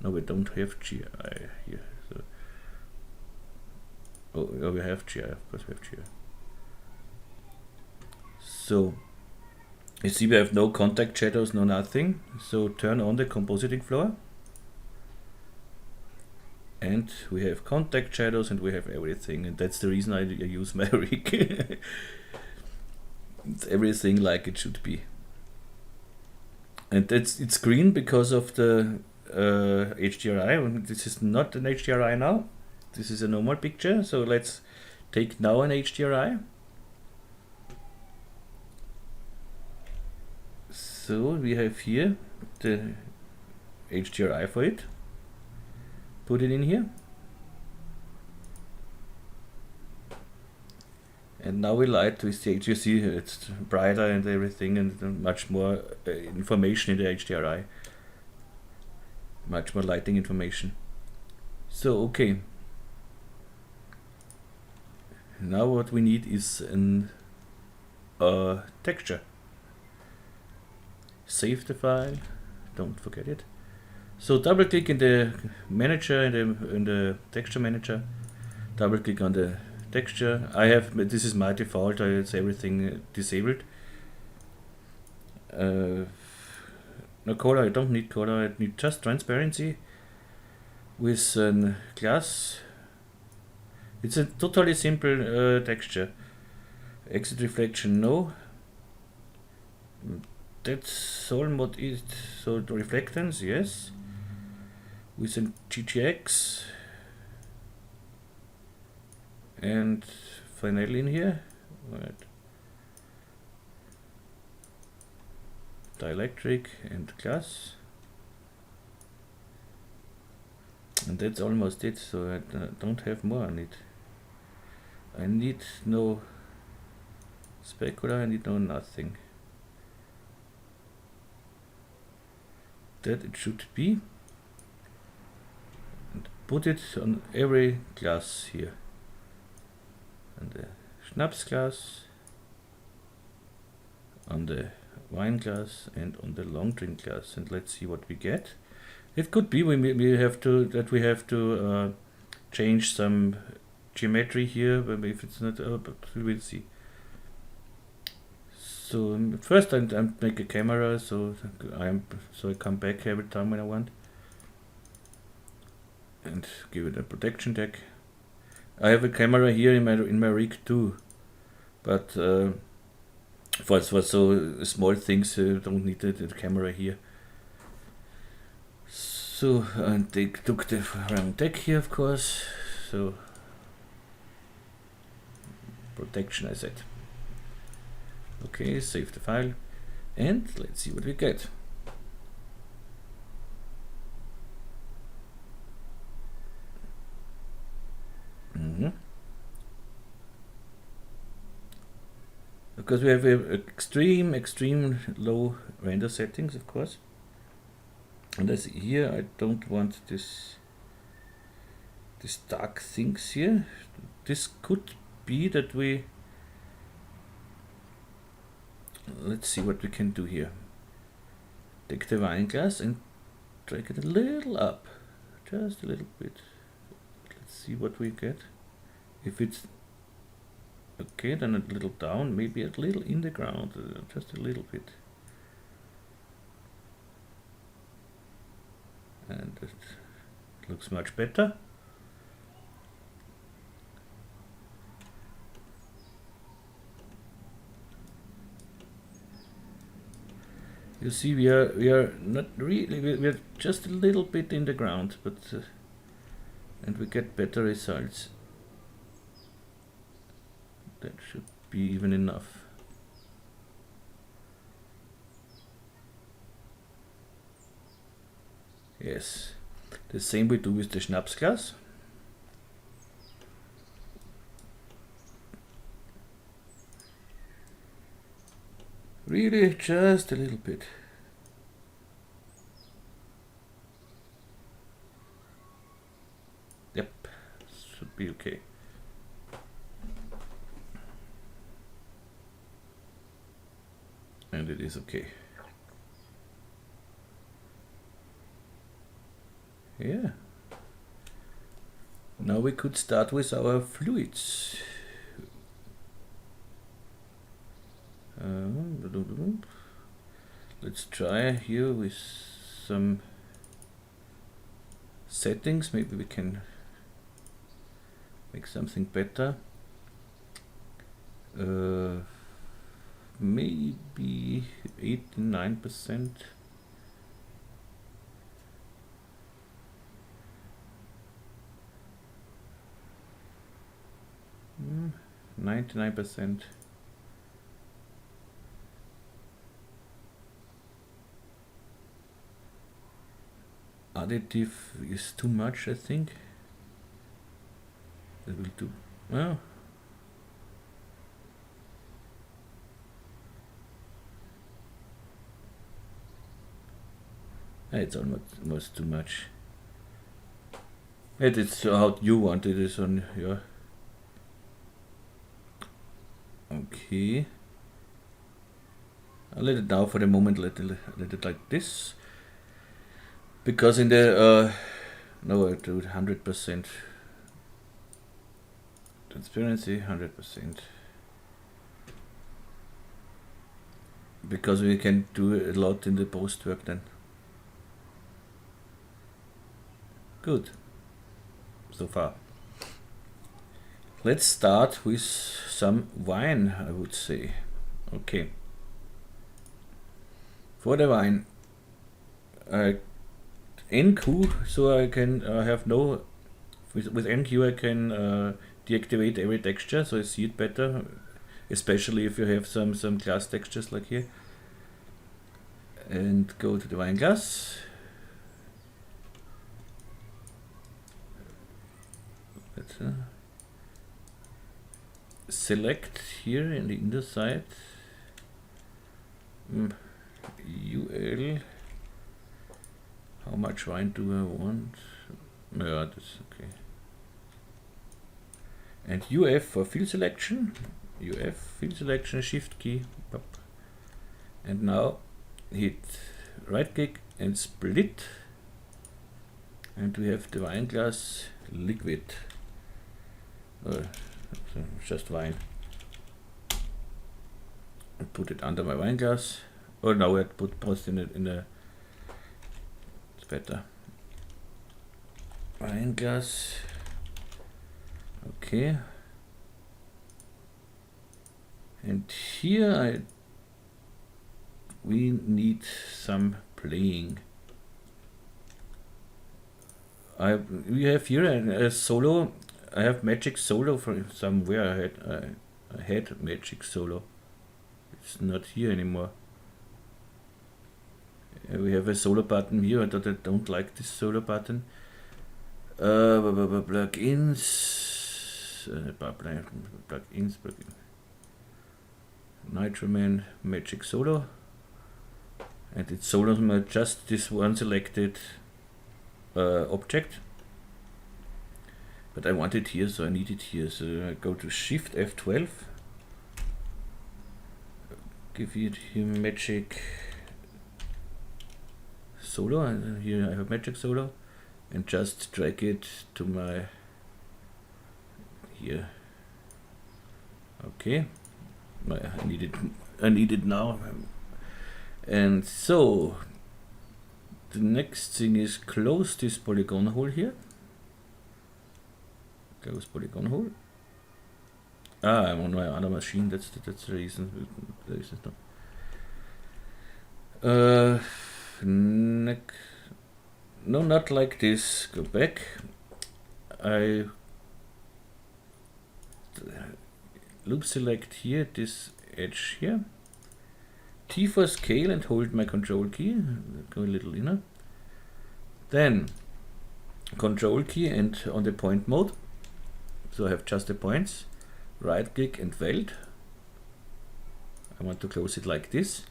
No, we don't have GI here. So. Oh, yeah, we have GI, of course we have GI. So, you see we have no contact shadows, no nothing. So turn on the compositing floor. And we have contact shadows and we have everything. And that's the reason I use my rig. It's everything like it should be. And it's green because of the HDRI. This is not an HDRI now. This is a normal picture. So let's take now an HDRI. So we have here the HDRI for it. Put it in here. And now we light with the HDRI. You see it's brighter and everything and much more information in the HDRI. Much more lighting information. So okay. Now what we need is an texture. Save the file, don't forget it. So double click in the manager, in the texture manager, double click on the texture. This is my default, it's everything disabled. No color, I don't need color, I need just transparency with a glass. It's a totally simple texture. Exit reflection, no. that's all what is. So the reflectance, yes, with an GGX, and finally in here, right, dielectric and glass, and that's almost it. So I don't have more on it. I need no specular, I need no nothing. That it should be, and put it on every glass here, on the schnapps glass, on the wine glass, and on the long drink glass, and let's see what we get. It could be we have to change some geometry here, but if it's not, but we will see. So first I make a camera, so I come back every time when I want, and give it a protection deck. I have a camera here in my rig too, but for so small things, don't need the camera here. So and they took the wrong deck here, of course. So protection, I said. Okay, save the file, and let's see what we get. Because we have extreme low render settings, of course. And as here, I don't want this dark things here. This could be that we. Let's see what we can do here. Take the wine glass and drag it a little up, just a little bit. Let's see what we get. If it's okay, then a little down, maybe a little in the ground, just a little bit. And it looks much better. You see, we are not really, we are just a little bit in the ground, but and we get better results. That should be even enough. Yes, the same we do with the schnapps glass. Really, just a little bit. Yep, should be okay. And it is okay. Yeah. Now we could start with our fluids. Let's try here with some settings. Maybe we can make something better. Maybe 89%. Mm, 99%. Additive is too much, I think. That will do. Well, it's almost too much. It's how you want it is on your. Okay. I'll let it now for the moment. Let it like this. Because in the no, I do 100% transparency, 100%. Because we can do a lot in the postwork then. Good. So far. Let's start with some wine, I would say. Okay. For the wine, NQ, so I can have no, with NQ I can deactivate every texture, so I see it better, especially if you have some glass textures like here. And go to the wine glass. Let's select here in the inner side UL. How much wine do I want? Yeah, that's okay. And UF for field selection. UF field selection, shift key. Pop. And now hit right click and split. And we have the wine glass liquid. Just wine. I put it under my wine glass. Oh, now I put in a. It's better. Wine glass. Okay. And here we need some playing. We have here a solo. I have magic solo from somewhere. I had magic solo. It's not here anymore. We have a solo button here. I don't like this solo button. Plugins. Plugins. Nitroman magic solo. And it's solo just this one selected object. But I want it here, so I need it here. So I go to Shift F12. Give it here magic solo, and here I have magic solo, and just drag it to my here. Okay, I need it now. And so the next thing is close this polygon hole here. Close polygon hole. I'm on my other machine. That's the reason. No, not like this. Go back. I loop select here this edge here. T for scale and hold my control key. Go a little inner. Then control key and on the point mode. So I have just the points. Right click and weld. I want to close it like this.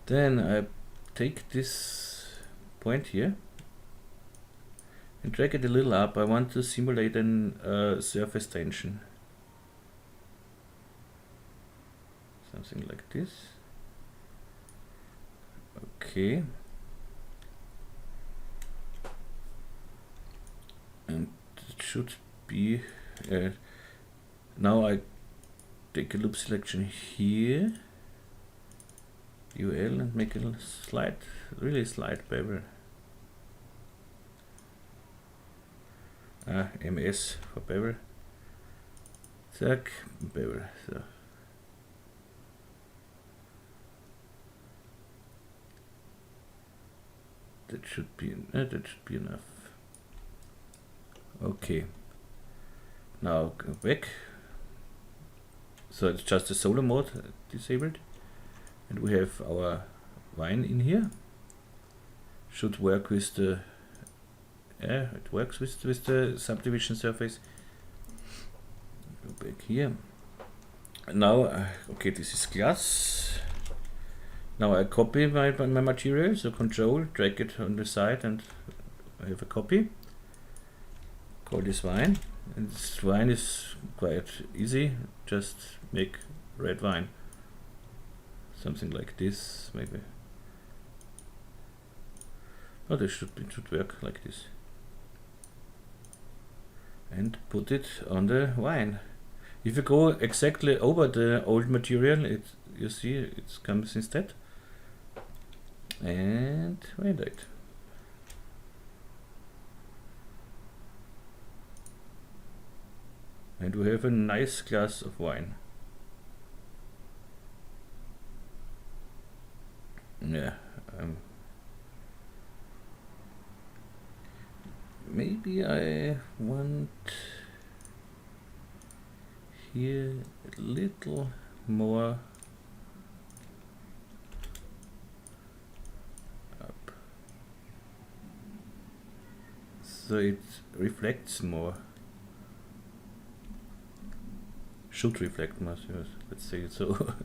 Then I take this point here and drag it a little up. I want to simulate an surface tension. Something like this. Okay. And it should be now I take a loop selection here, UL, and make a slide, really slide bevel. MS for bevel. Zack, bevel. So. That should be enough. Okay. Now go back. So it's just a solo mode disabled, and we have our wine in here. Should work with the. It works with the subdivision surface. Go back here. Now, okay, this is glass. Now I copy my material. So Control, drag it on the side, and I have a copy. Call this wine. And this wine is quite easy. Just make red wine. Something like this, maybe. Oh, it should work like this. And put it on the wine. If you go exactly over the old material, you see it comes instead. And render it. And we have a nice glass of wine. Yeah. Maybe I want here a little more up, so it reflects more. Should reflect more, let's say it so.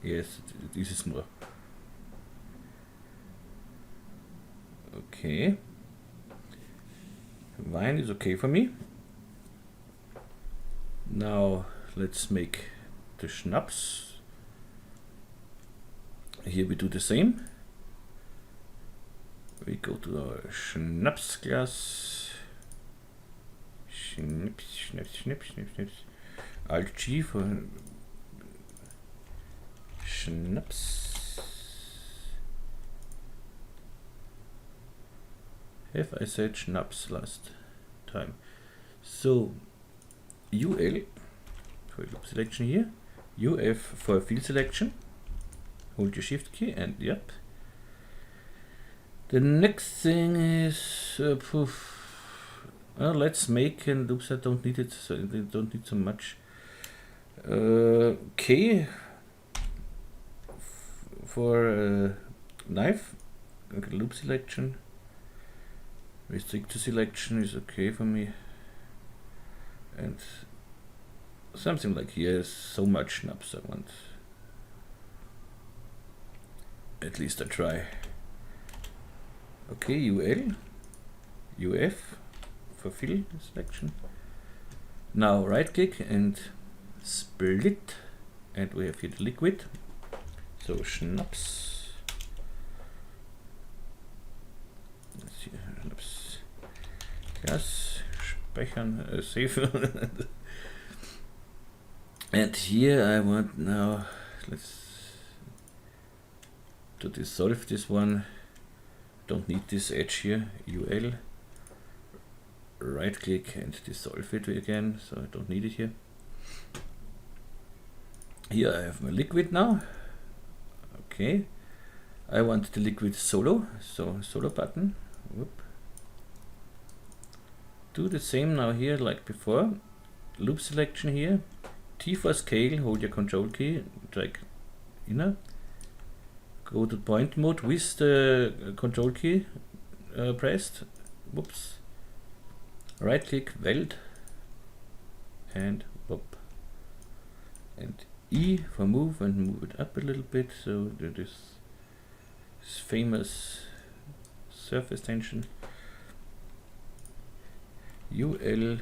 Yes, this is more. Okay. Wine is okay for me. Now let's make the schnapps. Here we do the same. We go to our schnapps glass. Schnips, schnips, schnips, schnips, schnips. Alt G for schnapps. Have I said schnapps last time? So UL for loop selection here, UF for field selection. Hold your shift key and yep. The next thing is let's make, and oops, I don't need it, so I don't need so much. K for knife, okay, loop selection. Restrict to selection is okay for me, and something like here is so much schnapps I want. At least I try. Okay, UL, UF for fill selection. Now right click and split, and we have here the liquid. So schnapps. Let's see, schnapps. Gas, speichern, save. And here I want now, let's to dissolve this one. Don't need this edge here. UL, right click and dissolve it again, so I don't need it here. Here I have my liquid now. Okay, I want the liquid solo, so solo button. Whoop. Do the same now here like before. Loop selection here. T for scale, hold your control key, drag inner. Go to point mode with the control key pressed. Whoops. Right click, weld, and whoop. And E for move, and move it up a little bit, so that is famous surface tension. UL,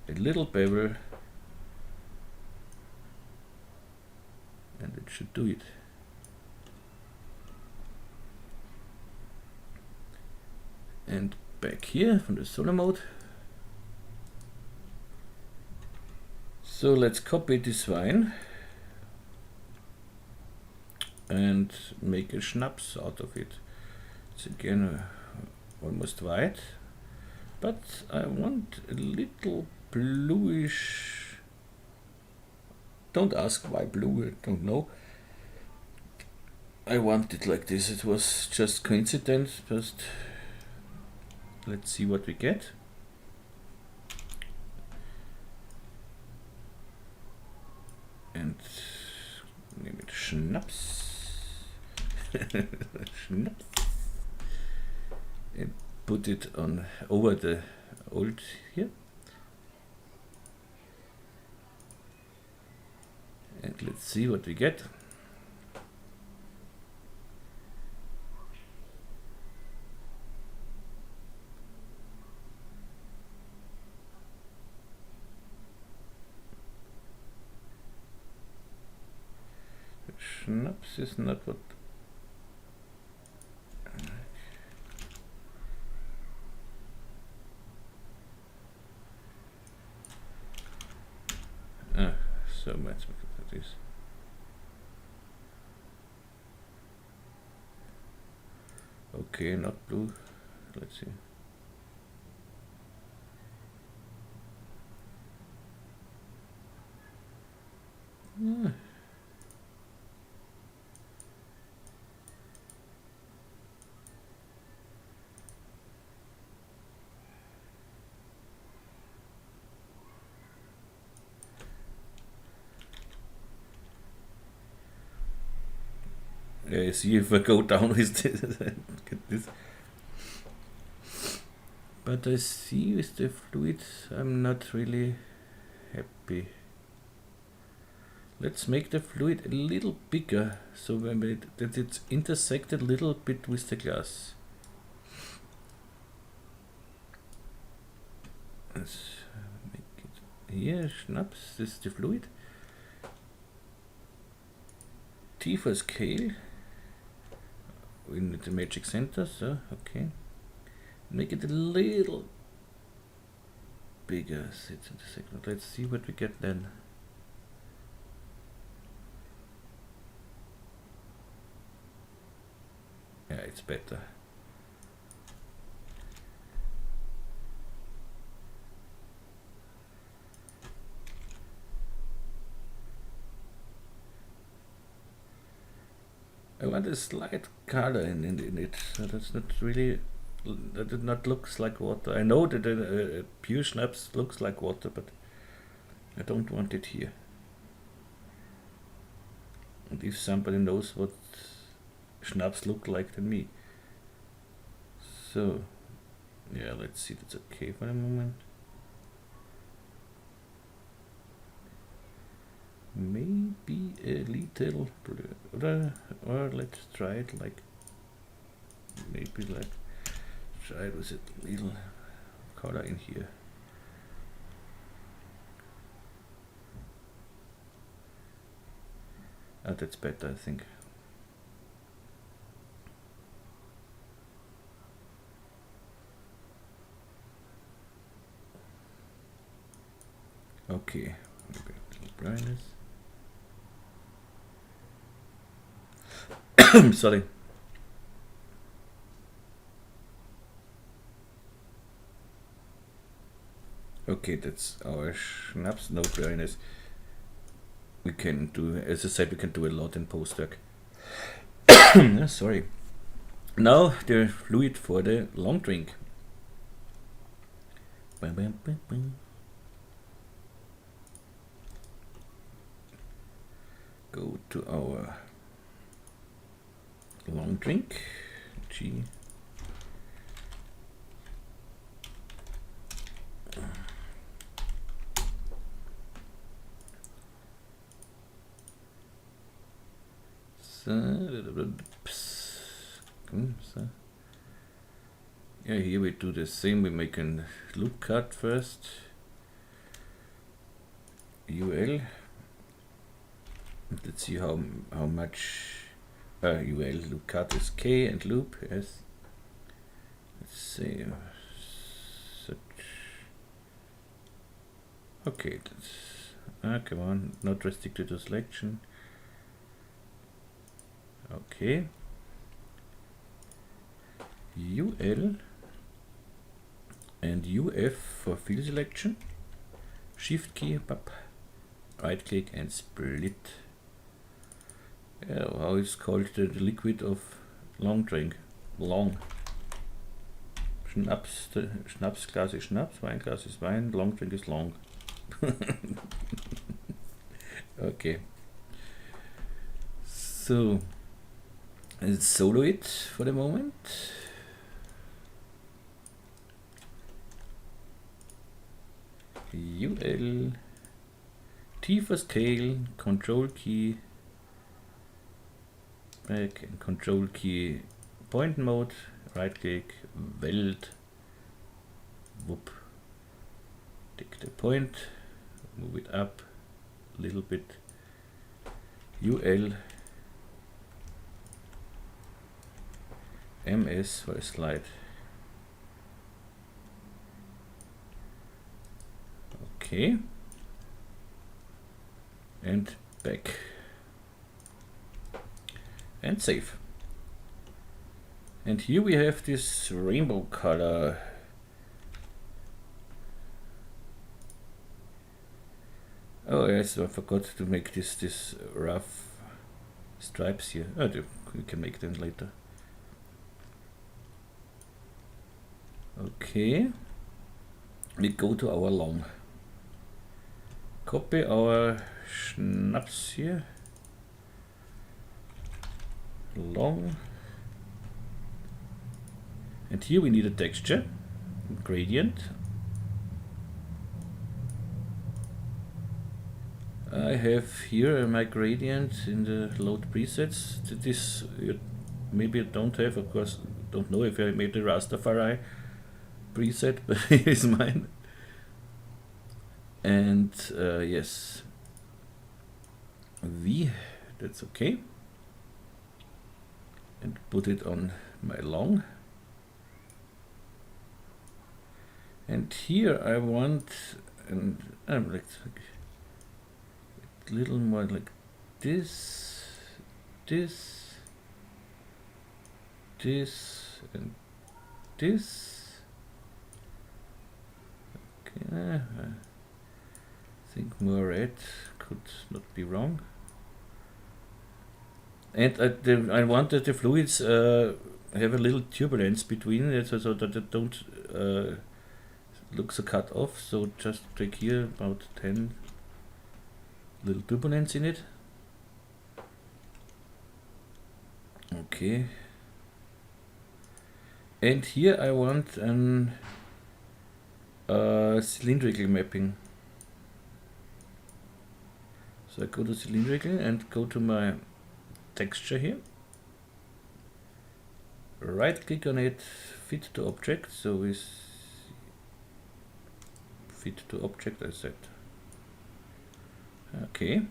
a little bevel, and it should do it. And back here from the solo mode. So let's copy this wine and make a schnapps out of it. It's again almost white, but I want a little bluish. Don't ask why blue, I don't know. I want it like this. It was just coincidence, but let's see what we get. And name it schnapps. Schnapps. And put it on over the old here. And let's see what we get. Schnapps is not what. So much like this. Okay, not blue. Let's see. See if I go down with this. Get this. But I see with the fluid, I'm not really happy. Let's make the fluid a little bigger, so that it's intersected a little bit with the glass. Let's make it here, schnapps, this is the fluid. T for scale. We need the magic center, so okay. Make it a little bigger. It's intersected. Let's see what we get then. Yeah, it's better. I want a slight color in it. So that's not really. That it not looks like water. I know that pure schnapps looks like water, but I don't want it here. And if somebody knows what schnapps look like than me. So, yeah, let's see, that's okay for a moment. Maybe a little blur, or let's try it like, maybe like, try it with a little color in here. Oh, that's better, I think. Okay, brightness. Sorry. Okay, that's our schnapps, no blurriness. We can do, as I said, we can do a lot in Postwork. Sorry. Now the fluid for the long drink. Bam, bam, bam, bam. Go to our long drink, G. So, yeah, here we do the same. We make a loop cut first. UL. Let's see how much UL loop cut is K and loop. Yes. Let's say such. Okay, that's come on, not restricted to selection. Okay. UL and UF for field selection. Shift key, right click and split. Yeah, how it's called the liquid of long drink. Long. Schnapsglas is Schnaps, Weinglas is Wein, long drink is long. Okay. So let's solo it for the moment. UL T for scale, control key back and control key point mode, right click, Welt, whoop, take the point, move it up a little bit, UL MS for a slide. Okay, and back and save. And here we have this rainbow color. Oh yes, I forgot to make this rough stripes here. Oh, we can make them later. Okay, we go to our long. Copy our Schnaps here. Long. And here we need a texture, gradient. I have here my gradient in the load presets. This maybe I don't have, of course, don't know if I made the Rastafari preset, but here's mine. And yes, V, that's okay. And put it on my long. And here I want, and I'm like a little more like this, this, this, and this. Okay, I think more red could not be wrong. And I want that the fluids have a little turbulence between it, so that they don't look so cut off. So just take here about 10 little turbulence in it. Okay. And here I want an cylindrical mapping. So I go to cylindrical and go to my texture here. Right click on it, fit to object. So we fit to object, I said. Okay.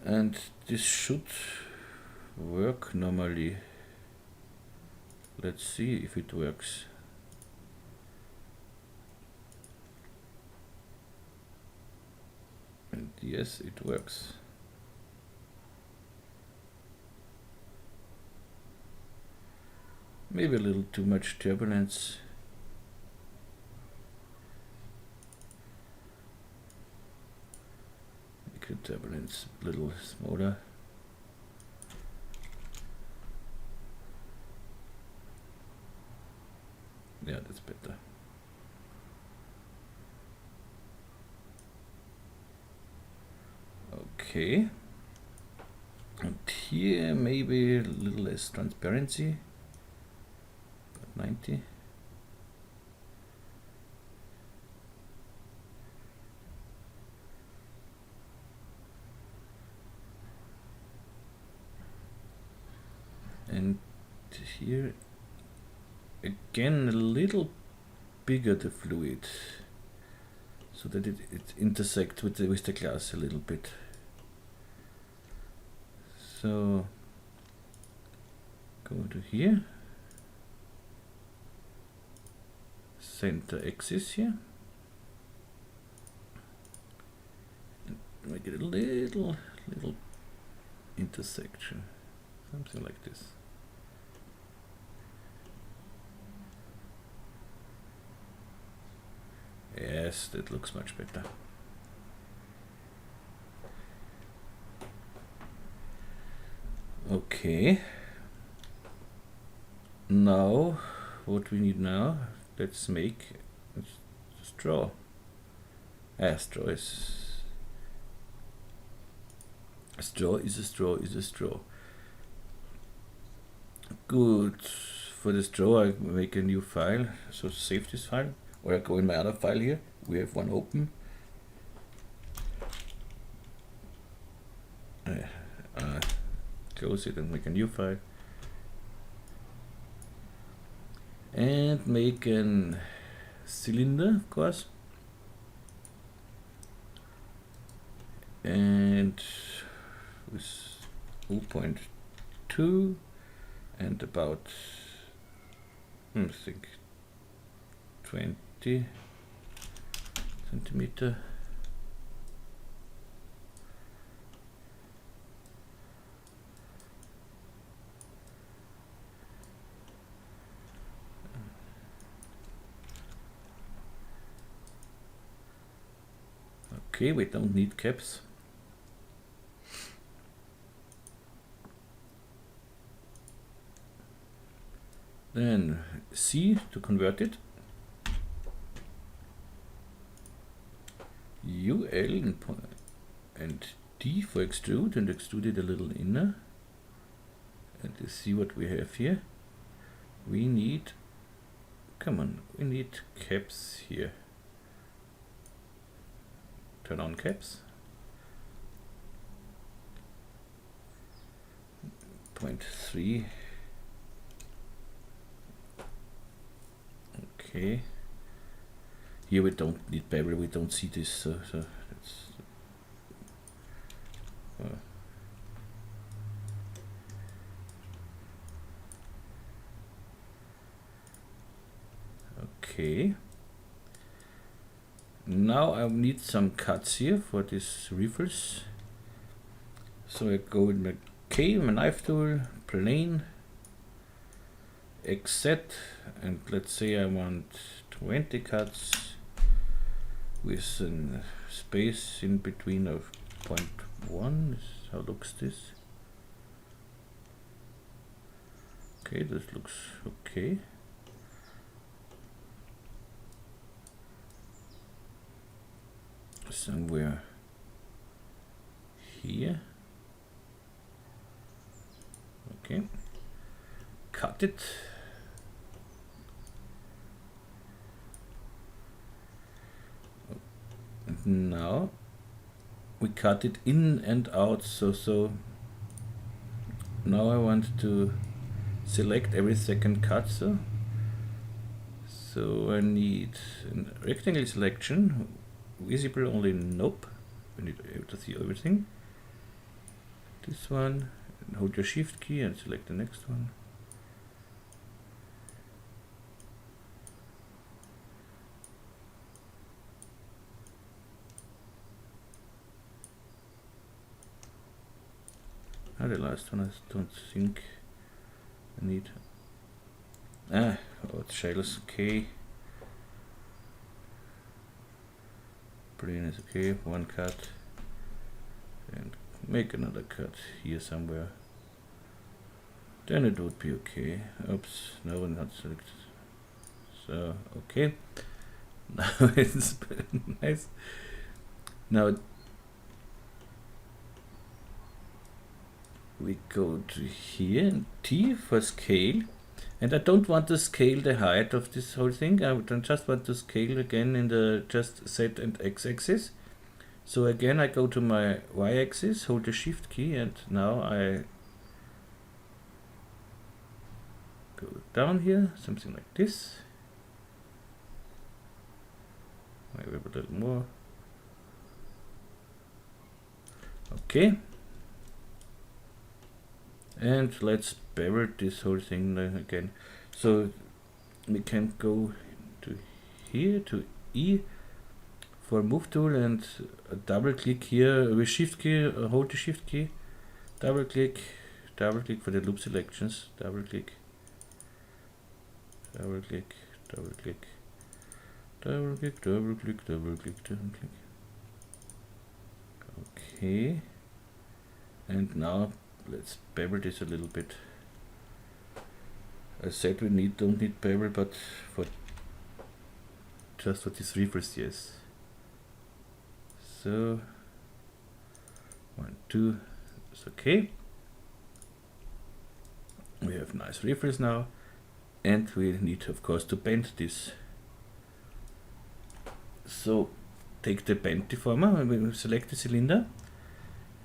And this should work normally. Let's see if it works. And yes, it works. Maybe a little too much turbulence. Make the turbulence a little smaller. Yeah, that's better. Okay. And here maybe a little less transparency. About 90. And here again a little bigger the fluid, so that it intersects with the glass a little bit. So go to here, center axis here, and make it a little intersection, something like this. Yes, that looks much better. Okay. Now, what we need now, let's make a straw. Straw is a straw is a straw is a straw. Good. For the straw, I make a new file. So save this file. Or I go in my other file here, we have one open. Close it and make a new file. And make a cylinder, of course. And with 0.2 and about, I think, 20 centimeter. Okay, we don't need caps. Then C to convert it. UL and D for extrude, and extrude it a little inner. And you see what we have here. We need, come on, we need caps here. Turn on caps. 0.3. Okay. Here we don't need bevel, we don't see this, so that's okay. Now I need some cuts here for these riffles. So I go with my K, my knife tool, plane, X set, and let's say I want 20 cuts with a space in between of 0.1. How looks this? Okay, this looks okay. Somewhere here. Okay. Cut it. And now we cut it in and out, so now I want to select every second cut, so I need a rectangle selection, visible only nope, we need to see everything. This one, and hold your shift key and select the next one. The last one I don't think I need. Oh, it's shells, okay. Plane is okay, one cut. And make another cut here somewhere. Then it would be okay. Oops, no, not selected. So, okay. Now it's nice. Now we go to here, T for scale, and I don't want to scale the height of this whole thing. I just want to scale again in the just Z and X axis. So again I go to my Y axis, hold the shift key, and now I go down here, something like this. Maybe a little more. Okay. And let's bevel this whole thing again. So we can go to here, to E for move tool, and double click here with shift key, hold the shift key, double click for the loop selections, double click, double click, double click, double click, double click, double click, double click. Okay, and now let's bevel this a little bit. I said we don't need bevel, but just for these riffles, yes. So 1, 2, it's okay. We have nice riffles now, and we need, of course, to bend this. So take the bend deformer and we select the cylinder.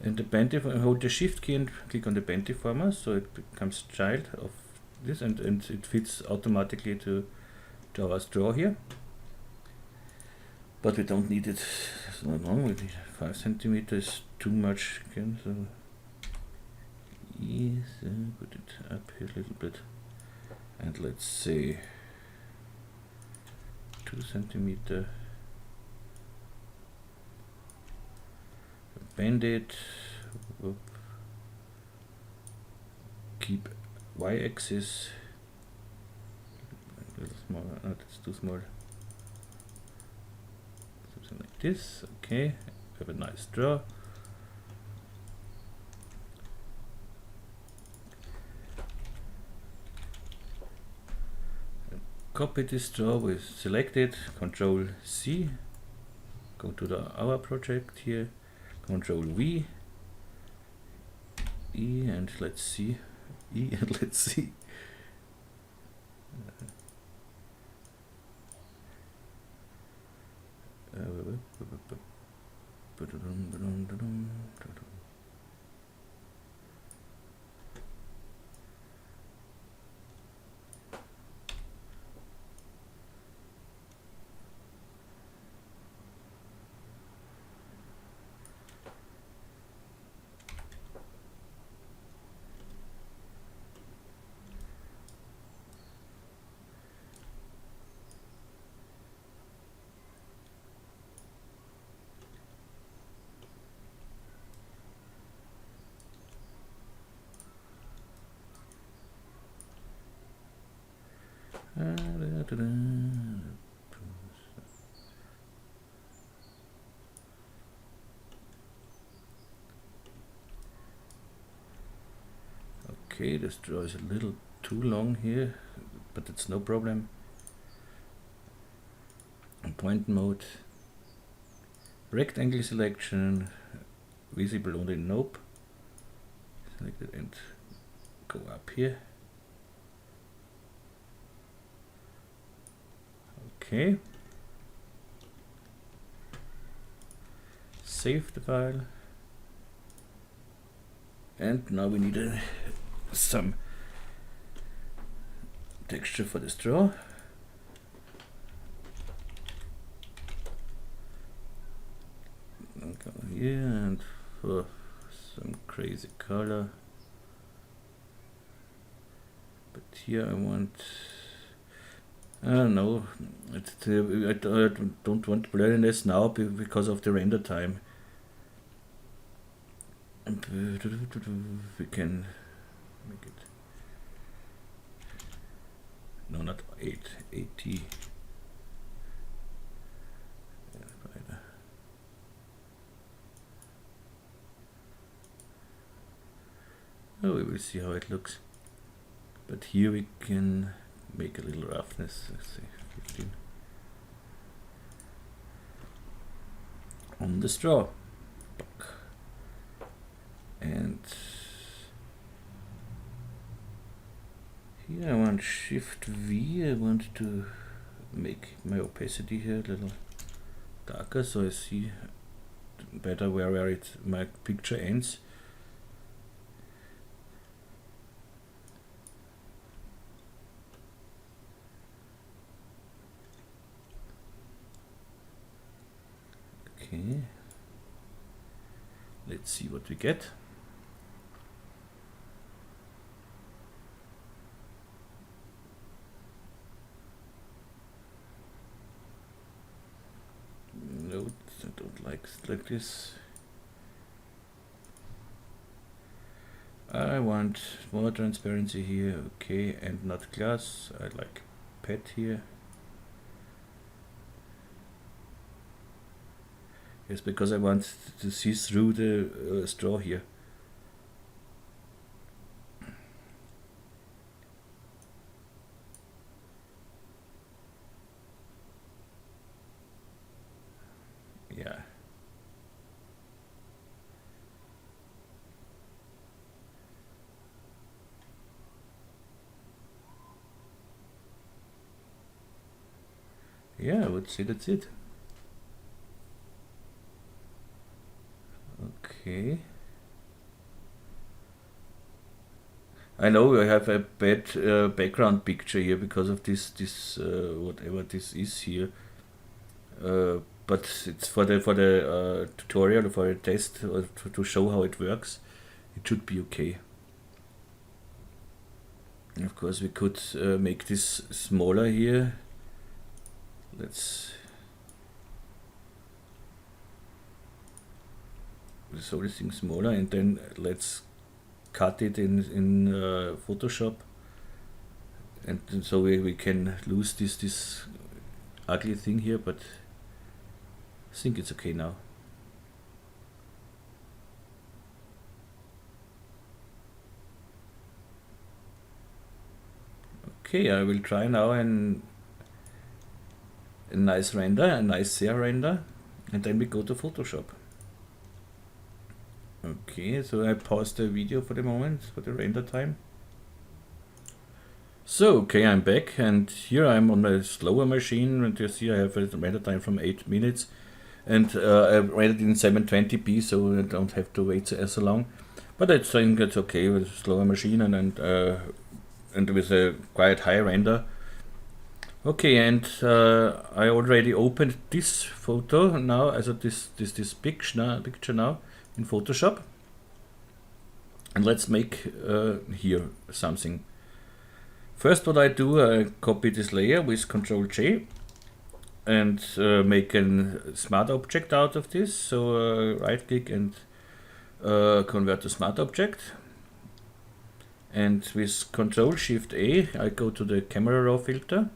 And the bend deformer, hold the shift key and click on the bend deformer, so it becomes child of this, and it fits automatically to our straw here. But we don't need it so long, we need 5 centimeters, too much again, so yes, put it up here a little bit, and let's say 2 centimeter. Bend it, whoop. Keep y-axis, a little smaller, no, that's too small, something like this, okay, have a nice straw. Copy this straw, we select it, Control C, go to our project here, Control V, E, and let's see, okay, the straw is a little too long here, but it's no problem. Point mode, rectangle selection, visible only nope. Select it and go up here. Okay. Save the file. And now we need some texture for the straw. I'll go here and for some crazy color. But here I want, I don't know, I don't want blurriness now because of the render time. We can make it, no, not 80. Oh, we will see how it looks. But here we can make a little roughness, let's say 15. On the straw. And here I want Shift V, I want to make my opacity here a little darker so I see better where my picture ends. Okay, let's see what we get. No, I don't like this. I want more transparency here, okay, and not glass. I like PET here. Yes, because I want to see through the straw here. Yeah. Yeah, I would say that's it. Okay. I know I have a bad background picture here because of this whatever this is here. But it's for the tutorial, for a test, or to show how it works. It should be okay. And of course, we could make this smaller here. Let's so this thing smaller, and then let's cut it in Photoshop, and so we can lose this ugly thing here, but I think it's okay now. Okay, I will try now a nice render, a nice Sehr render, and then we go to Photoshop. Okay, so I paused the video for the moment, for the render time. So, okay, I'm back, and here I'm on my slower machine, and you see I have a render time from 8 minutes, and I rendered in 720p, so I don't have to wait so long. But I think it's okay with a slower machine and with a quite high render. Okay, and I already opened this photo now, also this picture now in Photoshop. And let's make here something. First, what I do, I copy this layer with Ctrl J and make a smart object out of this. So right click and convert to smart object. And with Ctrl Shift A, I go to the camera raw filter.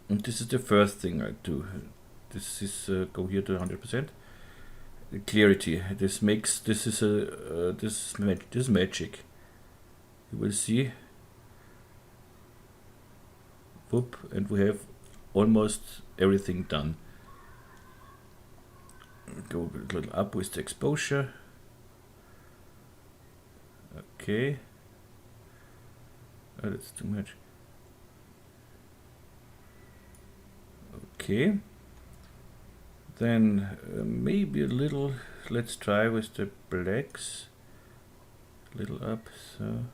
And this is the first thing I do. This is go here to 100%. Clarity. This makes this is magic. You will see. Whoop, and we have almost everything done. Go a little up with the exposure. Okay. Oh, that's too much. Okay. Then maybe a little, let's try with the blacks. A little up, so.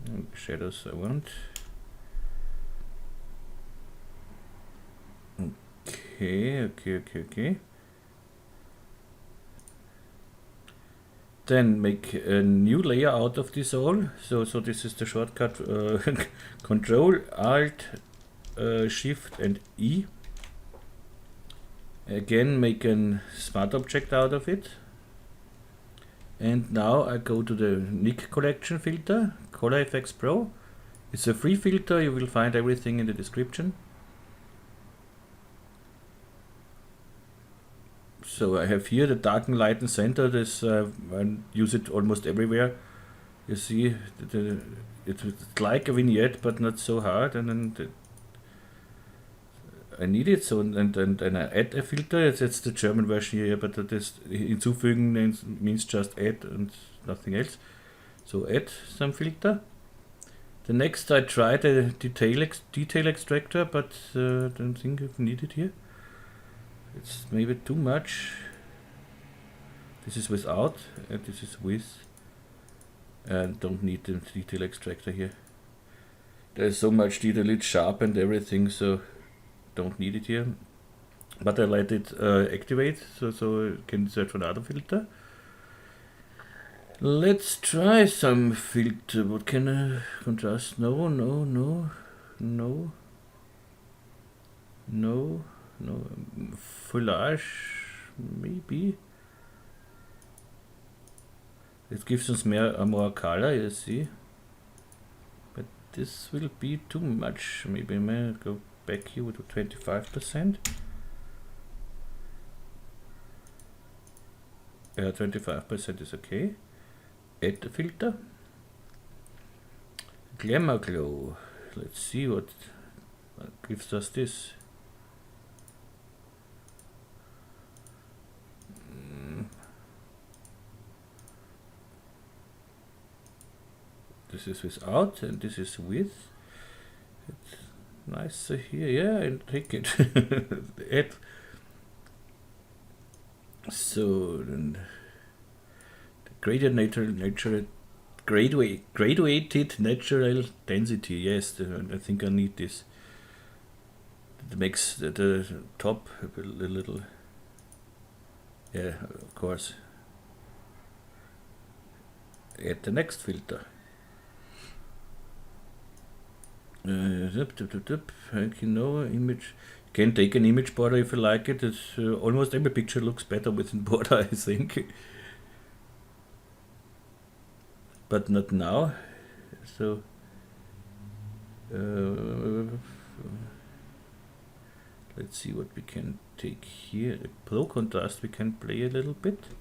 And shadows I want. Okay. Then make a new layer out of this all. So this is the shortcut Control Alt Shift and E. Again make a smart object out of it. And now I go to the Nik collection filter, Color Effects Pro. It's a free filter, you will find everything in the description. So I have here the darken, lighten, center. This I use it almost everywhere. You see, it's like a vignette, but not so hard. And then I need it. So and I add a filter. It's the German version here, but this hinzufügen means just add and nothing else. So add some filter. The next I try the detail extractor, but I don't think I need it here. It's maybe too much. This is without, and this is with. And don't need the detail extractor here. There's so much detail, it's sharp and everything, so don't need it here. But I let it activate, so I can search for another filter. Let's try some filter. What can I contrast? No. Foliage, maybe. It gives us more color, you see. But this will be too much. Maybe I may go back here to 25%. Yeah, 25% is okay. Add the filter. Glamour glow. Let's see what gives us this. This is without and this is with. It's nicer here, yeah, and take it. Add. So then the graduated natural density. Yes, I think I need this. It makes the top a little. Yeah, of course. Add the next filter. Image. You can take an image border if you like it. It's, almost every picture looks better with a border, I think. But not now. So let's see what we can take here. The Pro contrast we can play a little bit.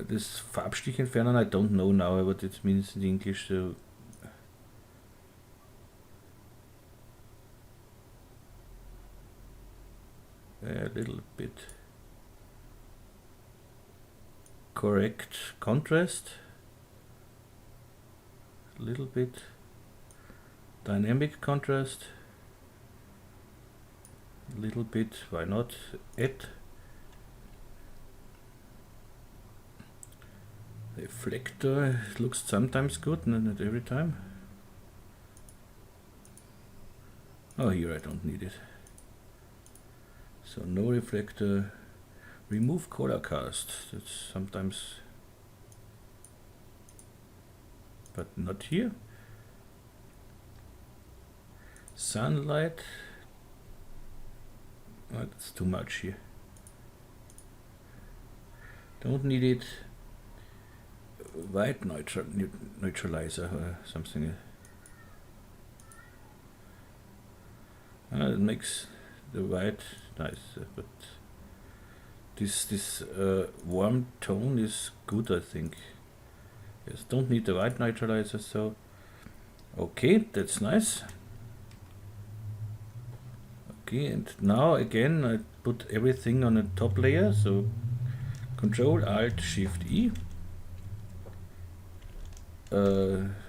Das Farbstich entfernen, I don't know now what it means in English. So a little bit. Correct contrast. A little bit. Dynamic contrast. A little bit. Why not? Add. Reflector looks sometimes good, not every time. Oh, here I don't need it. So no reflector. Remove color cast. That's sometimes, but not here. Sunlight. Oh, that's too much here. Don't need it. White neutralizer or something. It makes the white nice, but this warm tone is good, I think. Yes, don't need the white neutralizer, so okay, that's nice. Okay, and now again I put everything on a top layer, so Control Alt Shift E.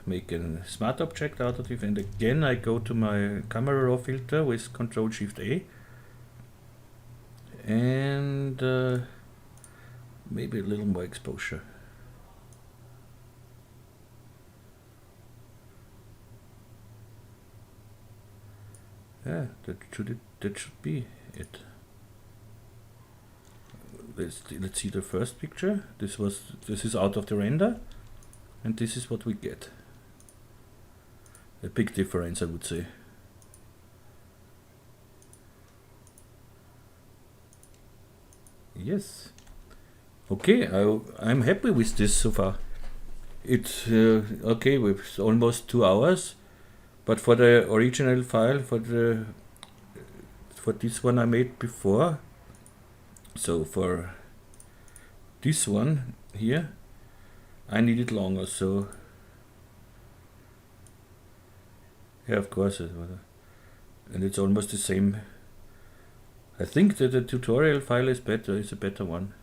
Make a smart object out of it, and again I go to my camera raw filter with Control Shift A, and maybe a little more exposure. Yeah, that should be it. Let's see the first picture. This is out of the render. And this is what we get. A big difference, I would say. Yes. Okay, I'm happy with this so far. It's okay with almost 2 hours, but for the original file, for this one I made before, so for this one here, I need it longer, so yeah, of course, and it's almost the same. I think that the tutorial file is better, is a better one.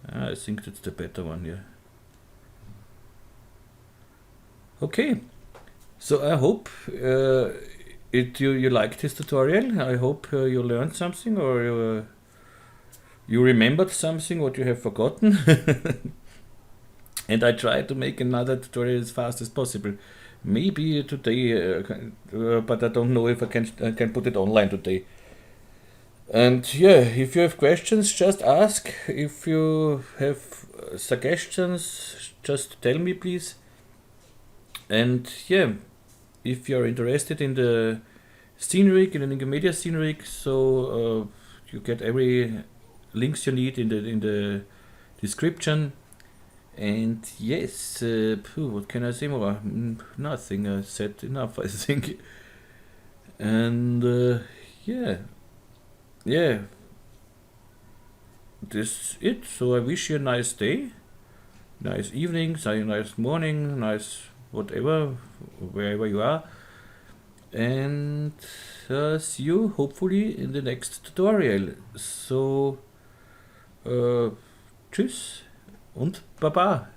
I think that's the better one, yeah. Okay, so I hope you liked this tutorial. I hope you learned something, or you remembered something what you have forgotten. And I try to make another tutorial as fast as possible. Maybe today, but I don't know if I can put it online today. And yeah, if you have questions, just ask. If you have suggestions, just tell me, please. And yeah, if you're interested in the scene rig, in the Nikomedias Scene Rig, so you get every links you need in the description. And yes, what can I say more? Nothing. I said enough, I think. And yeah, this it. So I wish you a nice day, nice evening, nice morning, nice whatever, wherever you are. And see you hopefully in the next tutorial. So tschüss und baba.